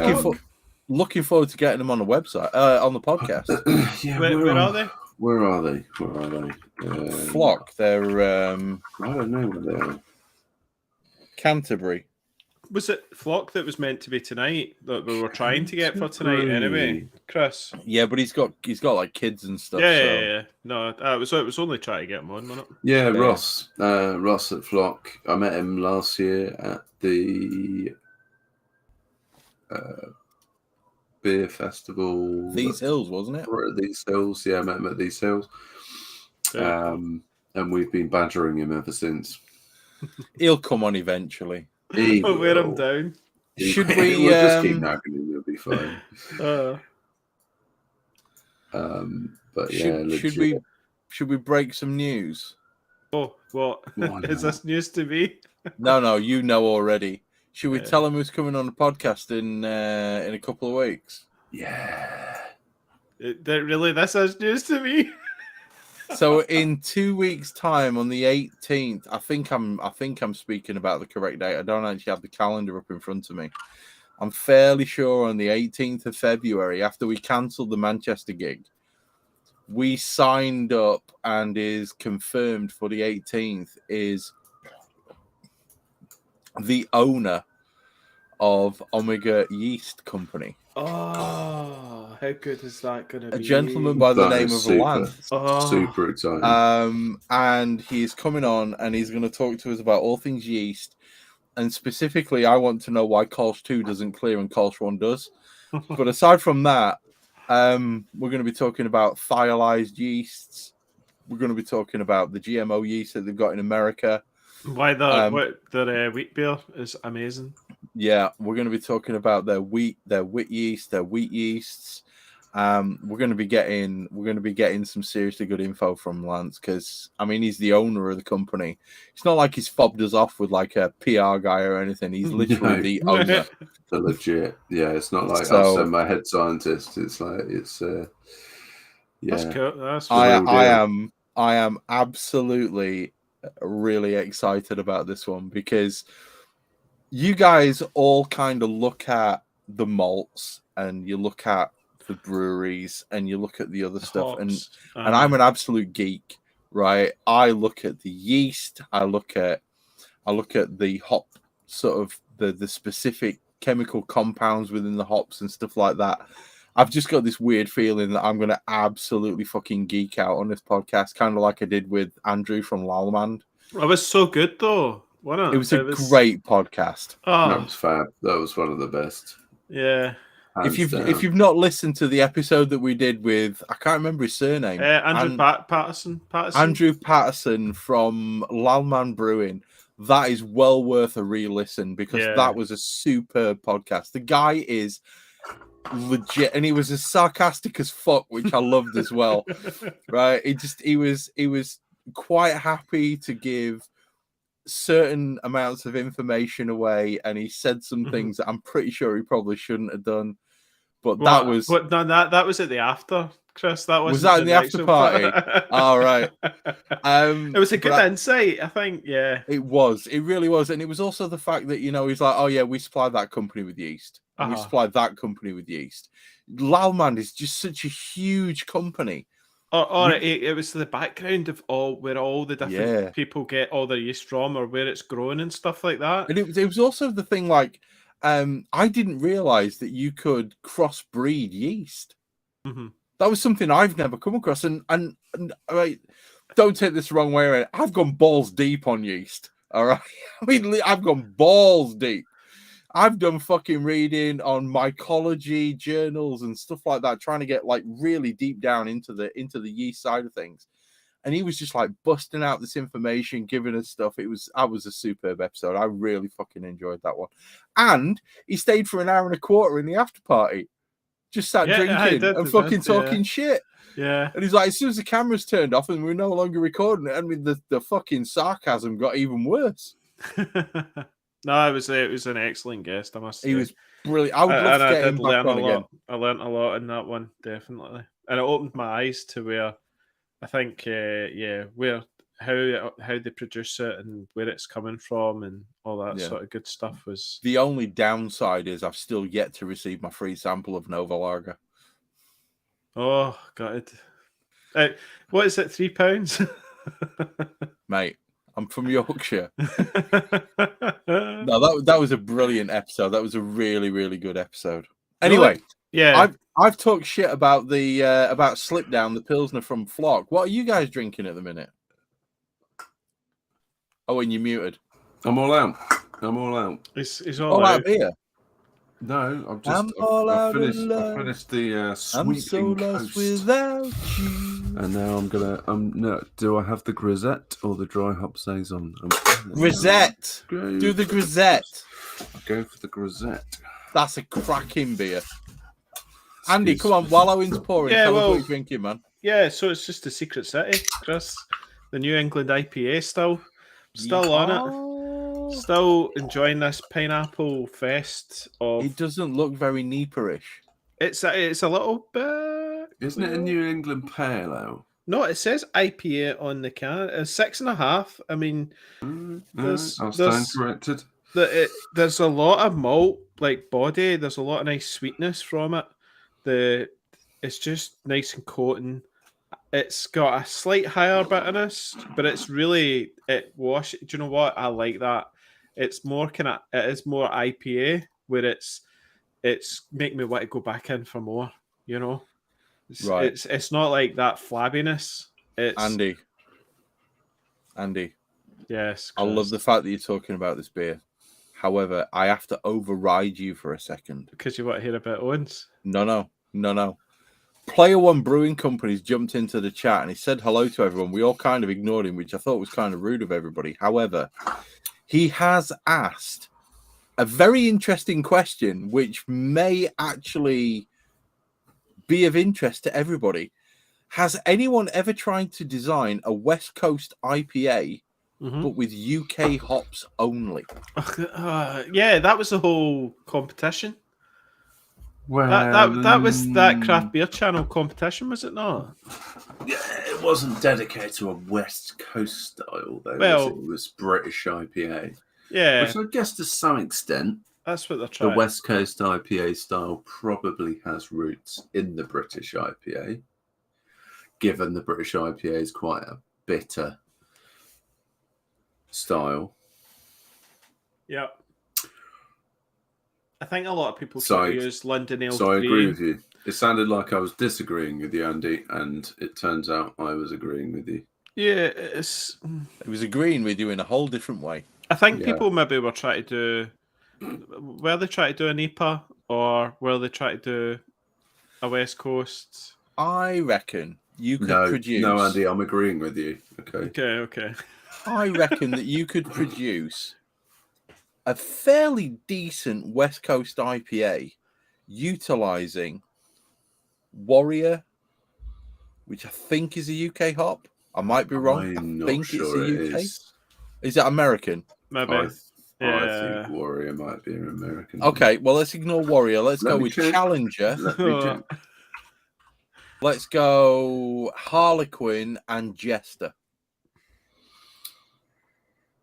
looking forward to getting them on the website, on the podcast. Yeah, where are they? Where are they? Flock. They're I don't know where they are. Canterbury. Was it Flock that was meant to be tonight that we were trying to get for tonight anyway, Chris? Yeah, but he's got like kids and stuff. Yeah. No, it was only trying to get him on, wasn't it? Yeah, Ross at Flock. I met him last year at the beer festival. These Hills, wasn't it? These Hills, yeah, I met him at These Hills. And we've been badgering him ever since. He'll come on eventually. We'll wear him down. Should we we'll just keep nagging him, he'll be fine. But should we break some news? Oh, what? Is this news to me? No, you know already. Should we tell him who's coming on the podcast in a couple of weeks? Yeah. This is news to me. So in 2 weeks' time, on the 18th, I think I'm speaking about the correct date. I don't actually have the calendar up in front of me. I'm fairly sure on the 18th of February, after we cancelled the Manchester gig, we signed up and is confirmed for the 18th is the owner of Omega Yeast Company. Oh, how good is that going to be? A gentleman by the name of Lance. Super exciting. And he's coming on and he's going to talk to us about all things yeast. And specifically, I want to know why Kolsch 2 doesn't clear and Kolsch 1 does. But aside from that, we're going to be talking about thiolized yeasts. We're going to be talking about the GMO yeast that they've got in America. Why their wheat beer is amazing. Yeah, we're going to be talking about their wheat yeast, their wheat yeasts. we're going to be getting some seriously good info from Lance, because I mean, he's the owner of the company. It's not like he's fobbed us off with like a PR guy or anything. He's literally the owner. The legit, yeah. It's not like I'll send my head scientist. It's like yeah. That's cool. That's I am absolutely really excited about this one, because you guys all kind of look at the malts and you look at the breweries and you look at the other stuff, and I'm an absolute geek, right? I look at the yeast, I look at the hop, sort of the specific chemical compounds within the hops and stuff like that. I've just got this weird feeling that I'm going to absolutely fucking geek out on this podcast, kind of like I did with Andrew from Lalmand. That was so good, though. It was a great podcast. That was fab. That was one of the best. Yeah. If you've not listened to the episode that we did with, I can't remember his surname, Patterson. Andrew Patterson from Lalman Brewing, that is well worth a re-listen, because that was a superb podcast. The guy is legit, and he was as sarcastic as fuck, which I loved as well. Right? He was quite happy to give certain amounts of information away, and he said some things that I'm pretty sure he probably shouldn't have done. But that was at the after, Chris. That was that in the after party. All right. It was a good insight, I think. Yeah, it was. It really was, and it was also the fact that, he's like, oh yeah, we supplied that company with yeast. We supplied that company with yeast. Lalmand is just such a huge company. It was the background of where all the different people get all their yeast from, or where it's grown and stuff like that. And it was also the thing, like, I didn't realize that you could crossbreed yeast. Mm-hmm. That was something I've never come across. And right, don't take this the wrong way around. I've gone balls deep on yeast. All right. I mean, I've gone balls deep. I've done fucking reading on mycology journals and stuff like that, trying to get like really deep down into the yeast side of things. And he was just like busting out this information, giving us stuff. I was a superb episode. I really fucking enjoyed that one. And he stayed for an hour and a quarter in the after party, just sat drinking and fucking talking shit. Yeah. And he's like, as soon as the cameras turned off and we're no longer recording it, I mean, the fucking sarcasm got even worse. No, it was an excellent guest, I must say. He was brilliant. I would love to get him back on again. I learned a lot in that one, definitely. And it opened my eyes to where I think, how they produce it and where it's coming from and all that sort of good stuff was. The only downside is I've still yet to receive my free sample of Nova Lager. Oh, God. What is it, £3? Mate, I'm from Yorkshire. No, that was a brilliant episode. That was a really, really good episode. Anyway, I've talked shit about the about Slip Down, the Pilsner from Flock. What are you guys drinking at the minute? Oh, and you're muted. I'm all out. It's all out. Beer. No, I finished the sweeping I'm so lost without you. And now I'm gonna. Do I have the grisette or the dry hop saison? Grisette. Do the grisette. I'll go for the grisette. That's a cracking beer. Andy, come on, while Owen's pouring, tell us what you're drinking, man. Yeah, so it's just the Secret City, Chris. The New England IPA still on it. Still enjoying this pineapple fest of. It doesn't look very Nipper-ish. It's a little bit. Isn't it a New England Pale Ale? No, it says IPA on the can. It's 6.5. I mean, I'll stand corrected. There's a lot of malt, like body. There's a lot of nice sweetness from it. It's just nice and coating. It's got a slight higher bitterness, but it's really Do you know what? I like that. It's more it is more IPA, where it's making me want to go back in for more. You know, it's not like that flabbiness. It's Andy. Yes, Chris. I love the fact that you're talking about this beer. However, I have to override you for a second because you want to hear about Owens. No. Player One Brewing Company's jumped into the chat and he said hello to everyone. We all kind of ignored him, which I thought was kind of rude of everybody. However, he has asked a very interesting question, which may actually be of interest to everybody. Has anyone ever tried to design a West Coast IPA, but with UK hops only? Yeah, that was the whole competition. Well, that was that craft beer channel competition, was it not? Yeah, it wasn't dedicated to a West Coast style, though. Well, it was British IPA. Yeah, which I guess to some extent, that's what they're trying. The West Coast IPA style probably has roots in the British IPA, given the British IPA is quite a bitter style. Yeah. I think a lot of people try to use London Ale. So I agree with you. It sounded like I was disagreeing with you, Andy, and it turns out I was agreeing with you. Yeah, it was agreeing with you in a whole different way. I think people maybe were trying to do... Were they trying to do an IPA, or were they trying to do a West Coast? I reckon you could produce... No, Andy, I'm agreeing with you. Okay. I reckon that you could produce a fairly decent West Coast IPA utilising Warrior, which I think is a UK hop. I might be wrong. I'm I think not sure it's a UK. is. Is that American? Maybe. I think Warrior might be an American. Okay, well, let's ignore Warrior. Let's go with Challenger. Let's go Harlequin and Jester.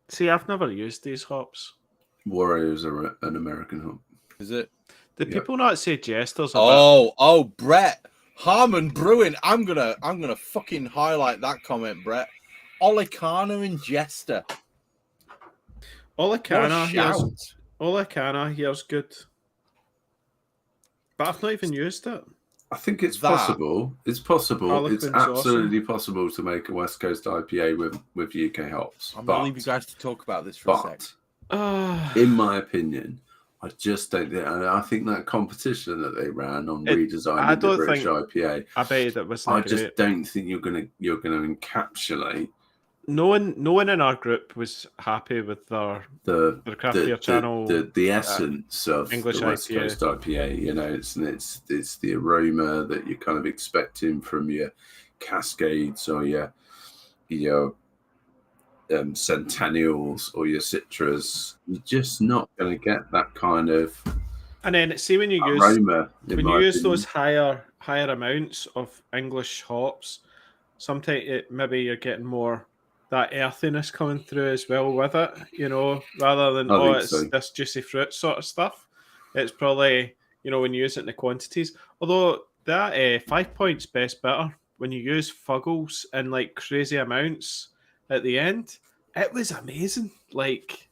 See, I've never used these hops. Warriors are an American hop. Is it? Do people not say Jesters? Brett. Harmon Brewing. I'm gonna fucking highlight that comment, Brett. Olicana and Jester. Olicana here's good. But I've not even used it. I think it's possible. It's possible. Harlequin's it's absolutely possible to make a West Coast IPA with UK hops. I'm going to leave you guys to talk about this for a sec. In my opinion, I just don't think... I think that competition that they ran on redesigning the British IPA... I bet that was I just don't think you're gonna encapsulate... No one in our group was happy with the craft beer channel. The essence of English the West Coast IPA. You know, it's the aroma that you're kind of expecting from your Cascades or your Centennials or your Citras. You're just not going to get that kind of. And then see when you use those higher amounts of English hops, sometimes maybe you're getting more that earthiness coming through as well with it, rather than this juicy fruit sort of stuff. It's probably, when you use it in the quantities. Although that 5 points best better when you use Fuggles in like crazy amounts at the end, it was amazing. Like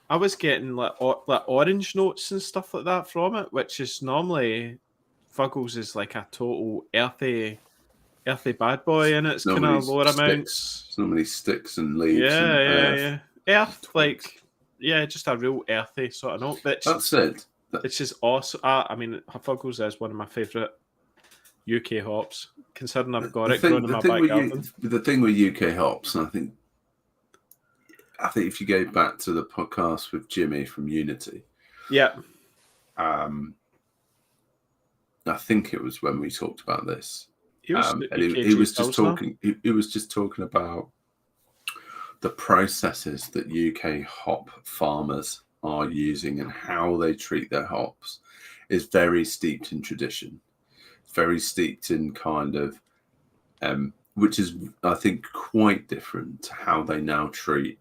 I was getting like orange notes and stuff like that from it, which is normally Fuggles is like a total earthy bad boy, and it's kind of lower amounts. So many sticks and leaves. Yeah. Earth, just a real earthy sort of note. That's it. It's just awesome. I mean, Fuggles is one of my favourite UK hops, considering I've got it growing in my back garden. The thing with UK hops, and I think if you go back to the podcast with Jimmy from Unity, I think it was when we talked about this. He was just talking about the processes that UK hop farmers are using and how they treat their hops is very steeped in tradition, very steeped in kind of, which is, I think, quite different to how they now treat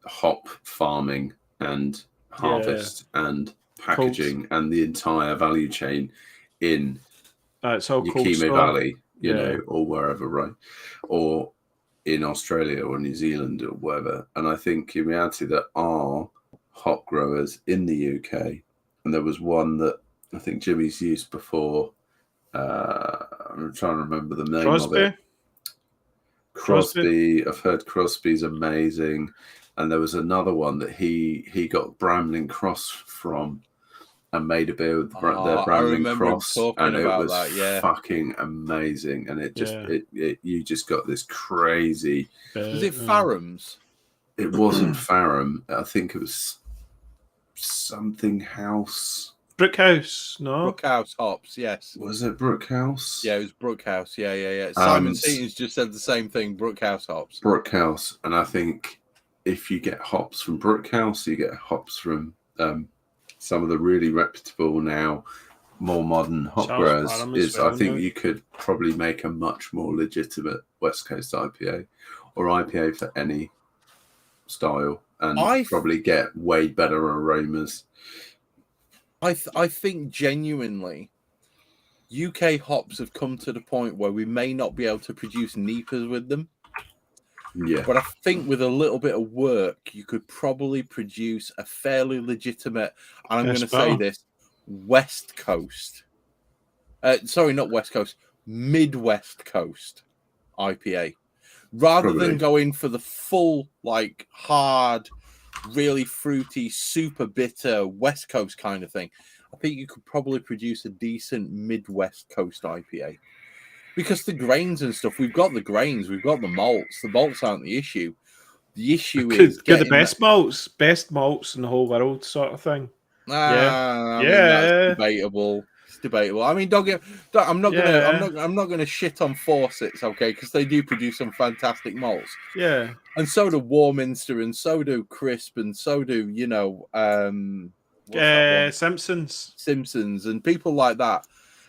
hop farming and harvest and packaging and the entire value chain in Yakima Valley, or wherever, right? Or in Australia or New Zealand or wherever. And I think in reality there are hop growers in the UK, and there was one that I think Jimmy's used before. I'm trying to remember the name of it. Crosby. I've heard Crosby's amazing. And there was another one that he got Bramlin Cross from and made a beer with their Bramlin Cross, and it was fucking amazing. And it just you just got this crazy. Was it Farham's? It wasn't Farham. I think it was something House Brookhouse, no? Brookhouse hops, yes. Was it Brookhouse? Yeah, it was Brookhouse. Yeah. Simon Seaton's just said the same thing. Brookhouse hops. Brookhouse, and I think if you get hops from Brookhouse, you get hops from some of the really reputable now, more modern hop growers. I think you could probably make a much more legitimate West Coast IPA or IPA for any style, and probably get way better aromas. I think genuinely, UK hops have come to the point where we may not be able to produce NEPAs with them. Yeah. But I think with a little bit of work, you could probably produce a fairly legitimate, and I'm going to say this, West Coast. Sorry, not West Coast, Midwest Coast IPA. Rather than going for the full, like, hard, really fruity, super bitter West Coast kind of thing, I think you could probably produce a decent Midwest Coast IPA. Because the grains and stuff, we've got the grains, we've got the malts. The malts aren't the issue. The issue is the best malts in the whole world, sort of thing. I mean, that's debatable. It's debatable. I mean, I'm not gonna shit on Fawcett's, okay? Because they do produce some fantastic malts. Yeah, and so do Warminster, and so do Crisp, and so do Simpsons, and people like that.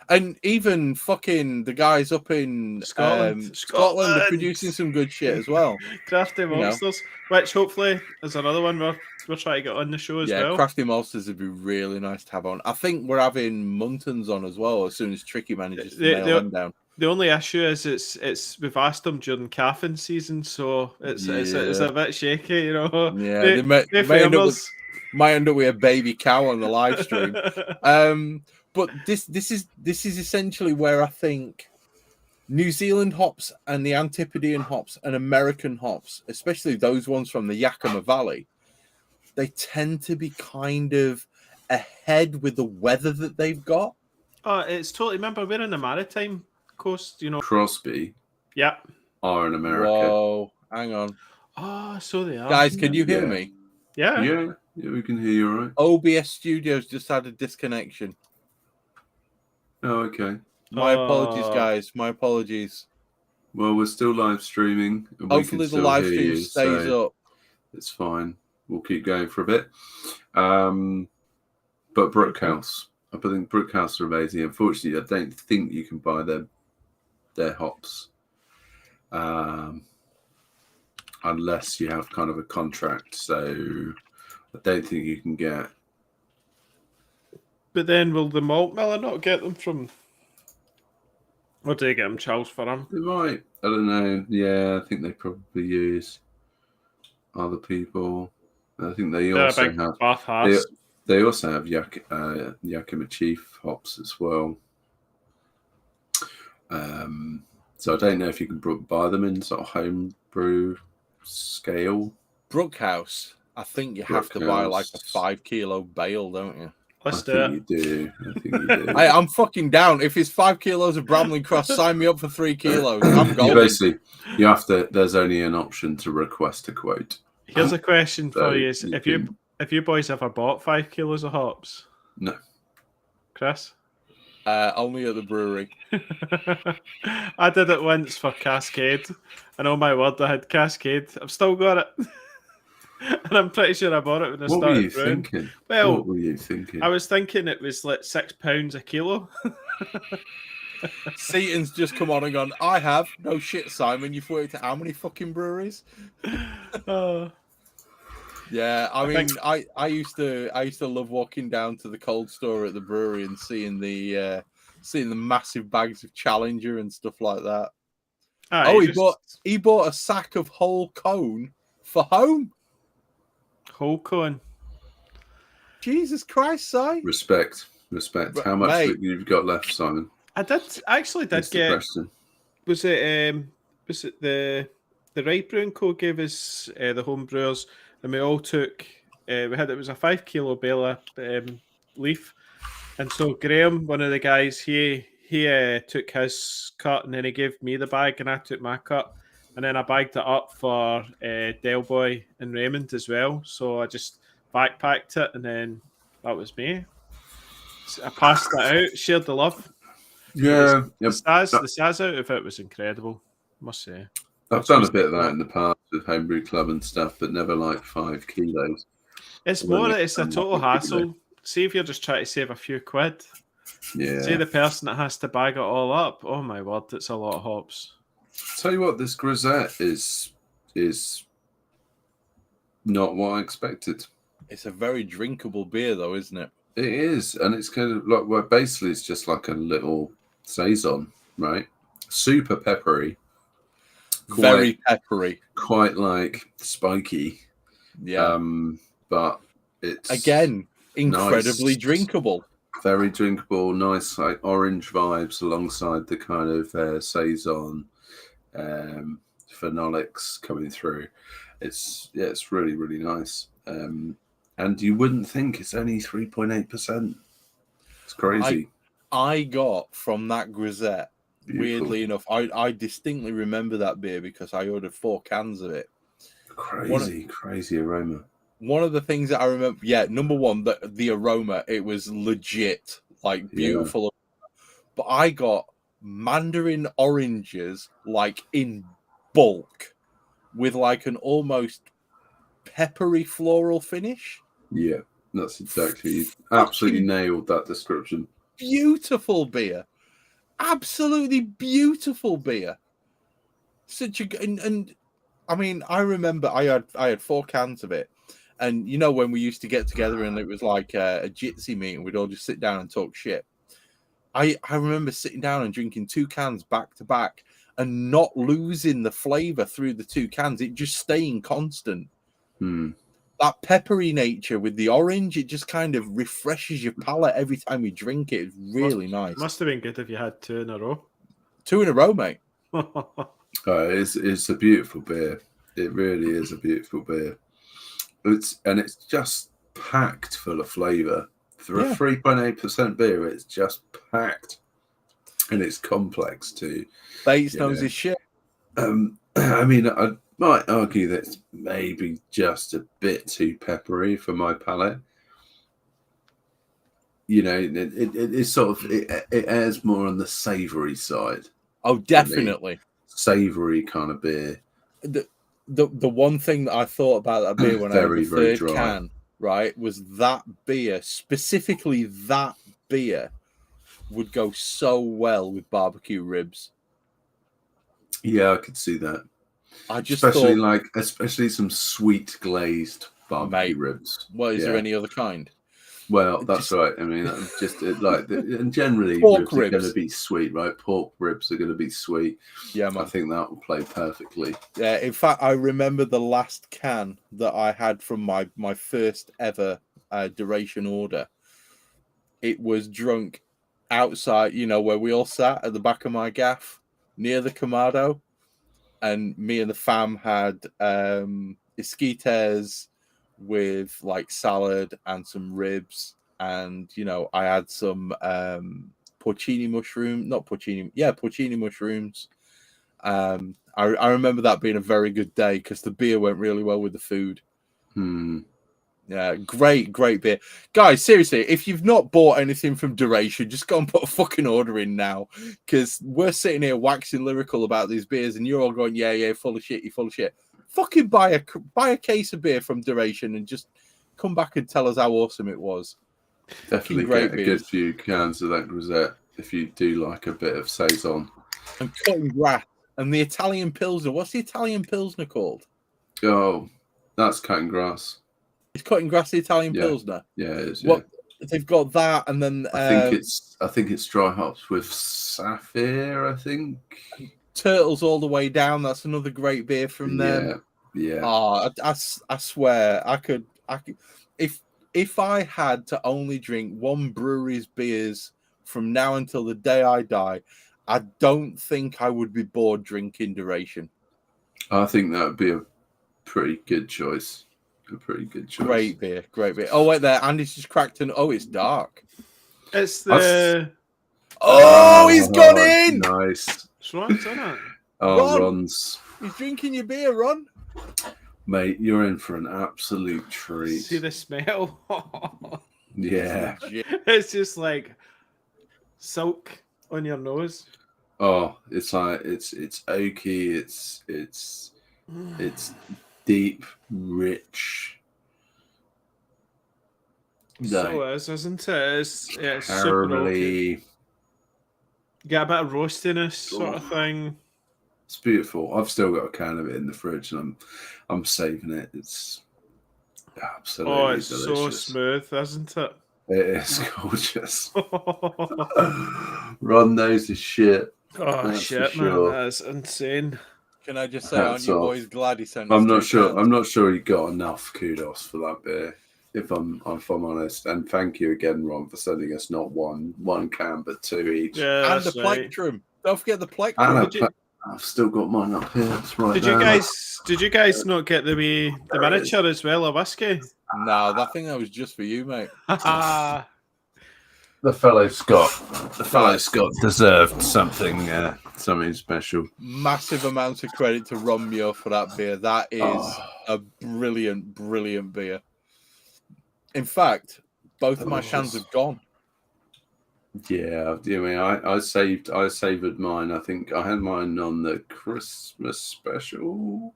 And even fucking the guys up in Scotland are producing some good shit as well. Crafty Monsters, which hopefully is another one we're trying to get on the show as well. Yeah, Crafty Monsters would be really nice to have on. I think we're having Muntons on as well as soon as Tricky manages to nail them down. The only issue is it's we've asked them during calving season, so it's a bit shaky, you know. Yeah, they might end up with a baby cow on the live stream. But this is essentially where I think New Zealand hops and the Antipodean hops and American hops, especially those ones from the Yakima Valley, they tend to be kind of ahead with the weather that they've got. Oh, it's totally. Remember, we're in the Maritime Coast, you know. Crosby. Yeah. Are in America. Whoa, hang on. Oh, so they are. Guys, can you hear me? Yeah, we can hear you all right. OBS Studios just had a disconnection. Oh, okay. My apologies, guys. My apologies. Well, we're still live streaming. And hopefully the live stream stays up. It's fine. We'll keep going for a bit. But Brookhouse. I think Brookhouse are amazing. Unfortunately, I don't think you can buy their hops unless you have kind of a contract. So I don't think you can get. But then will the malt miller not get them from... Or do they get them Charles for them? They might. I don't know. Yeah, I think they probably use other people. I think they also have... They also have Yakima Chief hops as well. So I don't know if you can buy them in sort of homebrew scale. Brookhouse, I think you have to buy like a 5 kilo bale, don't you? I think you do. I'm fucking down. If it's 5 kilos of Bramley Cross, sign me up for 3 kilos. I'm golden. You have to. There's only an option to request a quote. Here's a question for you: If you boys ever bought 5 kilos of hops? No. Chris? Only at the brewery. I did it once for Cascade, and oh my word, I had Cascade. I've still got it. And I'm pretty sure I bought it when I started brewing. Thinking? Well, what were you thinking? I was thinking it was like £6 a kilo. Seaton's just come on and gone, I have. No shit, Simon. You've worked at how many fucking breweries? Yeah, I mean, I used to love walking down to the cold store at the brewery and seeing the massive bags of Challenger and stuff like that. He bought a sack of whole cone for home. Whole cone. Jesus Christ, Si. Respect. How much have you got left, Simon? I did get. Was it the Right Brewing Co gave us the home brewers, and we all took. It was a 5 kilo bale leaf, and so Graham, one of the guys, he took his cut, and then he gave me the bag, and I took my cut, and then I bagged it up for Del Boy and Raymond as well. So I just backpacked it, and then that was me. I passed that out, shared the love. Yeah. The Saz out of it was incredible, I must say. I've done a bit of that in the past with homebrew club and stuff, but never like 5 kilos. It's a total hassle. See if you're just trying to save a few quid. Yeah. See the person that has to bag it all up. Oh my word, it's a lot of hops. Tell you what, this grisette is not what I expected. It's a very drinkable beer, though, isn't it? It is, and it's kind of like, well, basically, it's just like a little saison, right? Super peppery. Very peppery. Quite like spiky. Yeah. But it's again incredibly drinkable. Very drinkable, nice like orange vibes alongside the kind of saison phenolics coming through. It's really, really nice. And you wouldn't think it's only 3.8%. It's crazy. I got from that grisette, weirdly enough, I distinctly remember that beer because I ordered 4 cans of it. Crazy aroma. One of the things that I remember, number one, the aroma, it was legit, like beautiful. Yeah. But I got mandarin oranges like in bulk with like an almost peppery floral finish. Yeah, that's exactly, absolutely nailed that description. Beautiful beer. Absolutely beautiful beer. Such a and I mean, I remember I had 4 cans of it. And you know when we used to get together and it was like a jitsi meeting, we'd all just sit down and talk shit. I remember sitting down and drinking 2 cans back to back and not losing the flavor through the 2 cans. It just staying constant. That peppery nature with the orange, it just kind of refreshes your palate every time you drink it. It's really nice. Must have been good if you had 2 in a row. 2 in a row, mate. It's a beautiful beer. It really is a beautiful beer. It's just packed full of flavour. For a 3.8% beer, it's just packed. And it's complex too. Bates knows his shit. I mean, I might argue that it's maybe just a bit too peppery for my palate. You know, it's sort of, it airs more on the savoury side. Oh, definitely. Savoury kind of beer. The one thing that I thought about that beer when I had the third can, right, was that beer, specifically that beer, would go so well with barbecue ribs. Yeah, I could see that. I just especially some sweet glazed barbecue ribs. Well, is there any other kind? Well, that's right. I mean, just and generally, pork ribs are going to be sweet, right? Pork ribs are going to be sweet. Yeah, man. I think that will play perfectly. Yeah, in fact, I remember the last can that I had from my first ever duration order. It was drunk outside, you know, where we all sat at the back of my gaff near the Kamado, and me and the fam had esquites with like salad and some ribs, and you know I had some porcini mushrooms. I remember that being a very good day because the beer went really well with the food. Yeah, great beer, guys. Seriously, if you've not bought anything from Duration, just go and put a fucking order in now, because we're sitting here waxing lyrical about these beers and you're all going, yeah, full of shit, you're full of shit. Fucking buy a case of beer from Duration and just come back and tell us how awesome it was. Definitely get a good few cans of that grisette if you do like a bit of saison. And cutting grass and the Italian Pilsner. What's the Italian Pilsner called? Oh, that's cutting grass. It's cutting grass, the Italian Pilsner. Yeah, it is. What they've got that, and then I think it's dry hops with Sapphire. I think. Turtles all the way down. That's another great beer from them. Yeah. Oh, I swear I could if I had to only drink one brewery's beers from now until the day I die, I don't think I would be bored drinking Duration. I think that would be a pretty good choice. A pretty good choice. Great beer. Oh, wait there. Andy's just cracked an. Oh, it's dark. It's the. He's gone in. Nice. It's Ron's, isn't it? Oh, Ron's. He's drinking your beer, Ron. Mate, you're in for an absolute treat. See the smell. Yeah. It's just like silk on your nose. Oh, it's like it's oaky. It's deep, rich. So is, isn't it? It's super caramely. Get a bit of roastiness sort of thing. It's beautiful. I've still got a can of it in the fridge, and I'm saving it. It's absolutely it's delicious. so smooth, isn't it? It is gorgeous. Ron knows his shit. Oh shit, man, sure. that's insane. Can I just say, aren't you boys glad he sent us I'm not 2 sure. cans? I'm not sure he got enough kudos for that beer. If I'm honest, and thank you again, Ron, for sending us not one can but 2 each. Yeah, and the plectrum. Don't forget the plectrum. I've still got mine up here. That's right. Did you guys not get the miniature as well of whiskey? No, I think that was just for you, mate. The fellow Scott deserved something special. Massive amounts of credit to Ron Muir for that beer. That is a brilliant, brilliant beer. In fact, both of my cans have gone. Yeah, I mean, I saved mine. I think I had mine on the Christmas special.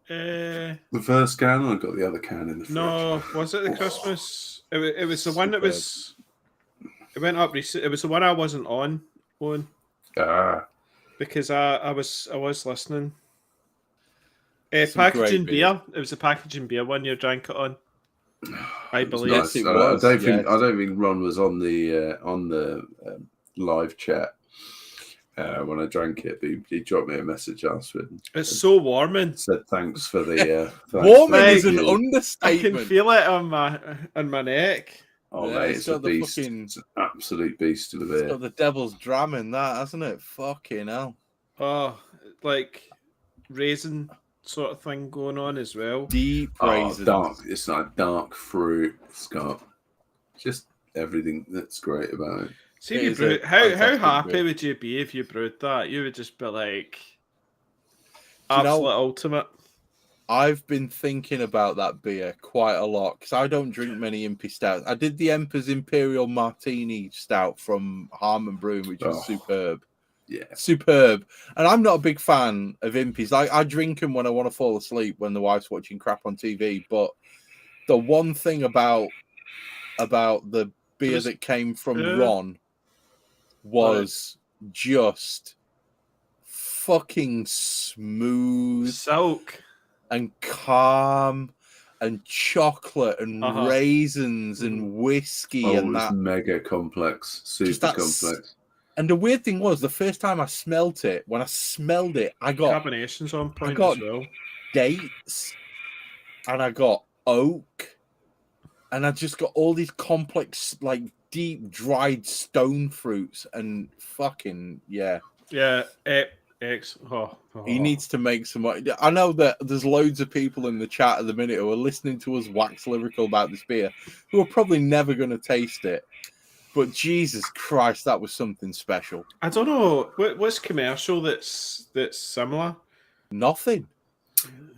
The first can, I got the other can in the fridge. No, was it the Christmas? It was the one that was. It went up recently. It was the one I wasn't on. Because I was listening. Packaging beer. It was a packaging beer one you drank it on. I believe. Nice. Yes, it was. I don't think Ron was on the live chat when I drank it. But he dropped me a message afterwards. It's so warming. Said thanks for the warming is an understatement. I can feel it on my neck. Oh, yeah, mate, it's a beast. It's an absolute beast of a beer. It's got the devil's dram in that, hasn't it? Fucking hell. Oh, like raisin sort of thing going on as well. Deep raisins. Dark. It's like dark fruit. It's got just everything that's great about it. See, if you brewed, how happy would you be if you brewed that? You would just be like absolute ultimate. I've been thinking about that beer quite a lot because I don't drink many Impy stouts. I did the Emperor's Imperial Martini Stout from Harmon Brewing, which was superb. Yeah, superb. And I'm not a big fan of Impies. I drink them when I want to fall asleep when the wife's watching crap on TV. But the one thing about the beer that came from Ron was just fucking smooth, silk, and calm, and chocolate, and raisins, and whiskey, and that mega complex, super complex. And the weird thing was, the first time I smelled it, I got carbonations on point as well. Dates, and I got oak, and I just got all these complex, like deep dried stone fruits, and fucking yeah. He needs to make some. I know that there's loads of people in the chat at the minute who are listening to us wax lyrical about this beer, who are probably never going to taste it. But Jesus Christ, that was something special. I don't know what's commercial that's similar. Nothing.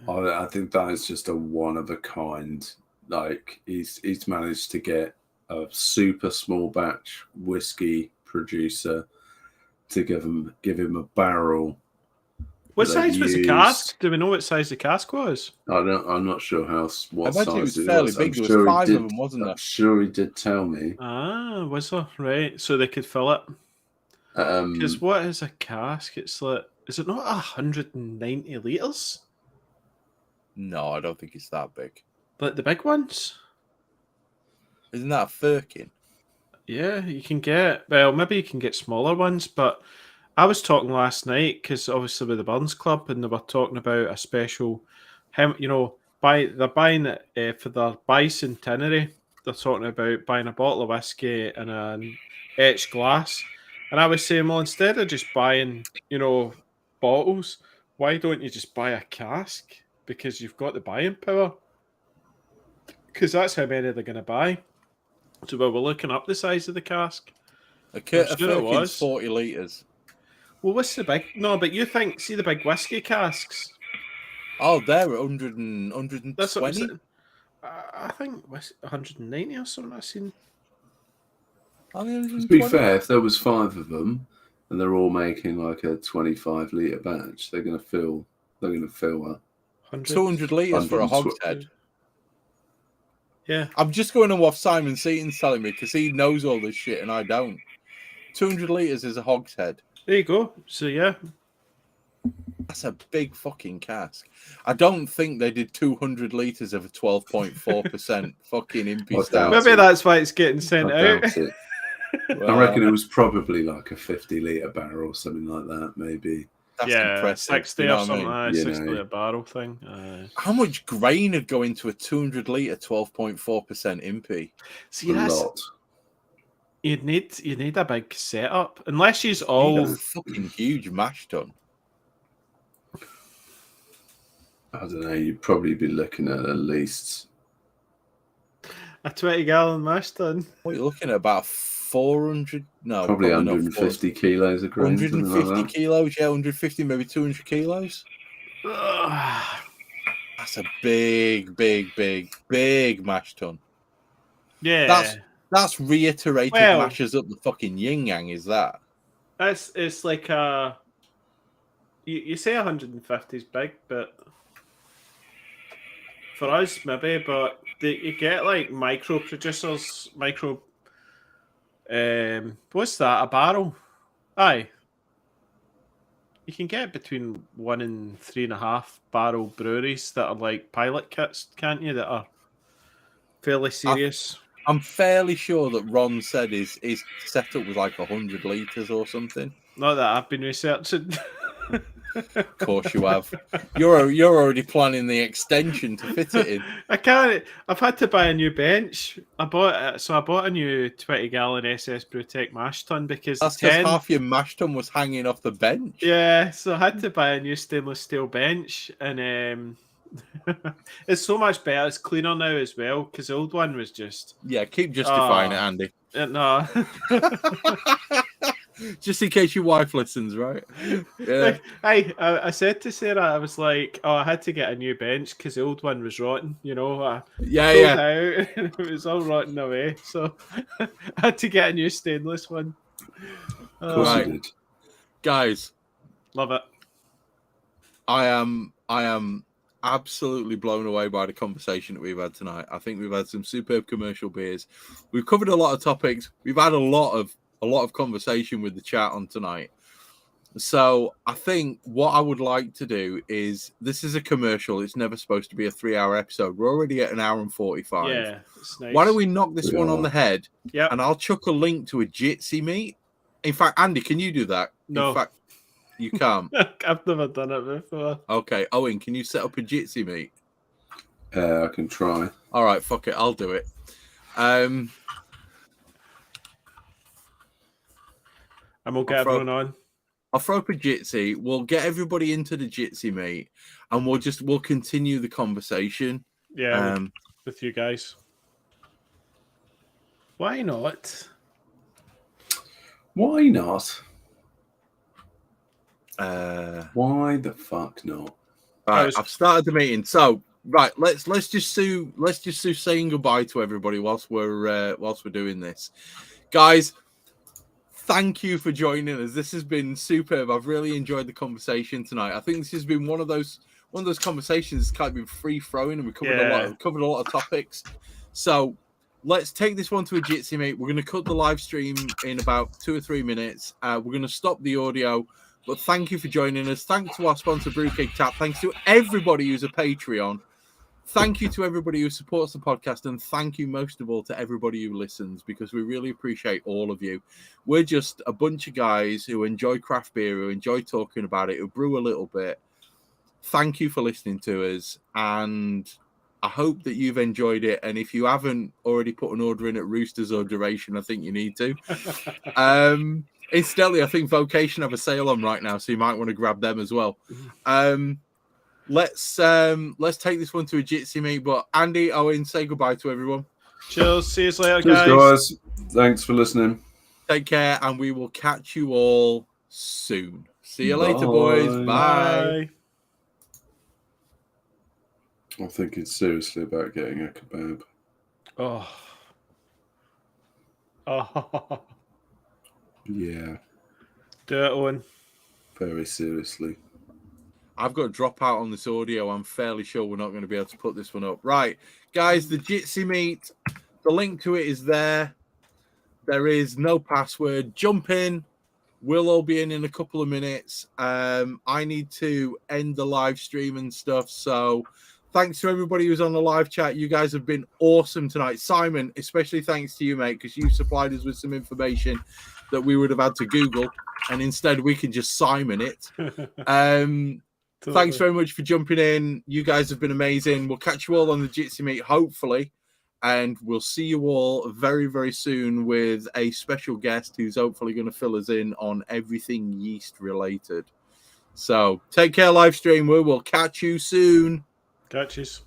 I think that is just a one of a kind. Like he's managed to get a super small batch whiskey producer to give him a barrel. What size was the cask? Do we know what size the cask was? I'm not sure what size it was. Fairly big. There was 5 of them, wasn't there? I'm sure he did tell me. Was there? Right, so they could fill it. Because what is a cask? It's like, is it not 190 litres? No, I don't think it's that big. Like the big ones? Isn't that a firkin? Yeah, you can get. Well, maybe you can get smaller ones, but I was talking last night because obviously with the Burns Club, and they were talking about a special. They're buying it for their bicentenary. They're talking about buying a bottle of whiskey in an etched glass, and I was saying, well, instead of just buying, bottles, why don't you just buy a cask? Because you've got the buying power. Because that's how many they're going to buy. So we're looking up the size of the cask. A firkin's 40 litres. Well, what's the big? No, but you see the big whiskey casks. Oh, they're 100 and 120. I think 190 or something I've seen. To be fair, if there was 5 of them and they're all making like a 25-litre batch, they're going to fill that. 200 litres for a hogshead. Yeah. I'm just going on what Simon Seaton's telling me because he knows all this shit and I don't. 200 litres is a hogshead. There you go. So, yeah. That's a big fucking cask. I don't think they did 200 litres of a 12.4% fucking impy stout. Maybe that's why it's getting sent out. Well, I reckon it was probably like a 50-litre barrel or something like that, maybe. That's impressive. 60 or something, 60-litre barrel thing. How much grain would go into a 200-litre 12.4% impy? See, a lot. You need a big setup, unless you all a fucking huge mash tun. I don't know. You'd probably be looking at least a 20-gallon mash tun. What are you looking at? About 400? No, probably 150 kilos of grain. 150 like kilos, yeah, 150, maybe 200 kilos. That's a big mash tun. Yeah, that's reiterated mashes up the fucking yin yang. Is that? It's like you say 150 is big, but for us maybe. But you get like micro producers, what's that? A barrel? Aye. You can get between 1 and 3.5 barrel breweries that are like pilot kits, can't you? That are fairly serious. I'm fairly sure that Ron said his setup was like 100 litres or something. Not that I've been researching. Of course you have. You're already planning the extension to fit it in. I can't. I've had to buy a new bench. I bought a new 20-gallon SS Brewtech mash tun because that's because half your mash tun was hanging off the bench. Yeah, so I had to buy a new stainless steel bench, and it's so much better. It's cleaner now as well because the old one was just. Yeah, keep justifying it, Andy. No. Just in case your wife listens, right? Yeah. I said to Sarah, I was like, I had to get a new bench because the old one was rotten, you know. Yeah. Out, and it was all rotten away, so I had to get a new stainless one. Of course you did. Guys, love it. I am absolutely blown away by the conversation that we've had tonight. I think we've had some superb commercial beers. We've covered a lot of topics. We've had a lot of conversation with the chat on tonight. So I think what I would like to do is, this is a commercial. It's never supposed to be a 3-hour episode. We're already at 1 hour and 45. Yeah, it's nice. Why don't we knock this one on the head? Yeah. And I'll chuck a link to a Jitsi meet. In fact, Andy, can you do that? No. In fact, you can't. I've never done it before. Okay. Owen, can you set up a Jitsi meet? I can try. All right, fuck it. I'll do it. And we'll get everyone on. I'll throw up a Jitsi. We'll get everybody into the Jitsi meet, and we'll continue the conversation. Yeah, with you guys. Why not? Why not? Why the fuck not? Right, I've started the meeting. So right, let's just saying goodbye to everybody whilst we're doing this, guys. Thank you for joining us. This has been superb. I've really enjoyed the conversation tonight. I think this has been one of those conversations that's kind of been free flowing, and we covered a lot of topics. So let's take this one to a Jitsi mate. We're going to cut the live stream in about 2 or 3 minutes. We're going to stop the audio. But thank you for joining us. Thanks to our sponsor, Brewcake Tap. Thanks to everybody who's a Patreon. Thank you to everybody who supports the podcast, and thank you most of all to everybody who listens, because we really appreciate all of you. We're just a bunch of guys who enjoy craft beer, who enjoy talking about it, who brew a little bit. Thank you for listening to us, and I hope that you've enjoyed it. And if you haven't already put an order in at Roosters or Duration, I think you need to. Incidentally, I think Vocation have a sale on right now, so you might want to grab them as well. Let's take this one to a Jitsi meet. But Andy, Owen, say goodbye to everyone. Cheers. See you later, Cheers, guys. Thanks for listening. Take care, and we will catch you all soon. See you later, boys. Bye. I'm thinking seriously about getting a kebab. Oh. Yeah. Do it, Owen. Very seriously. I've got to drop out on this audio. I'm fairly sure we're not going to be able to put this one up. Right, guys, the Jitsi meet. The link to it is there. There is no password. Jump in. We'll all be in a couple of minutes. I need to end the live stream and stuff. So thanks to everybody who's on the live chat. You guys have been awesome tonight. Simon, especially thanks to you, mate, because you supplied us with some information that we would have had to Google. And instead, we can just Simon it. Thanks very much for jumping in. You guys have been amazing. We'll catch you all on the Jitsi meet, hopefully. And we'll see you all very, very soon with a special guest who's hopefully going to fill us in on everything yeast related. So take care, live stream. We will catch you soon. Catches.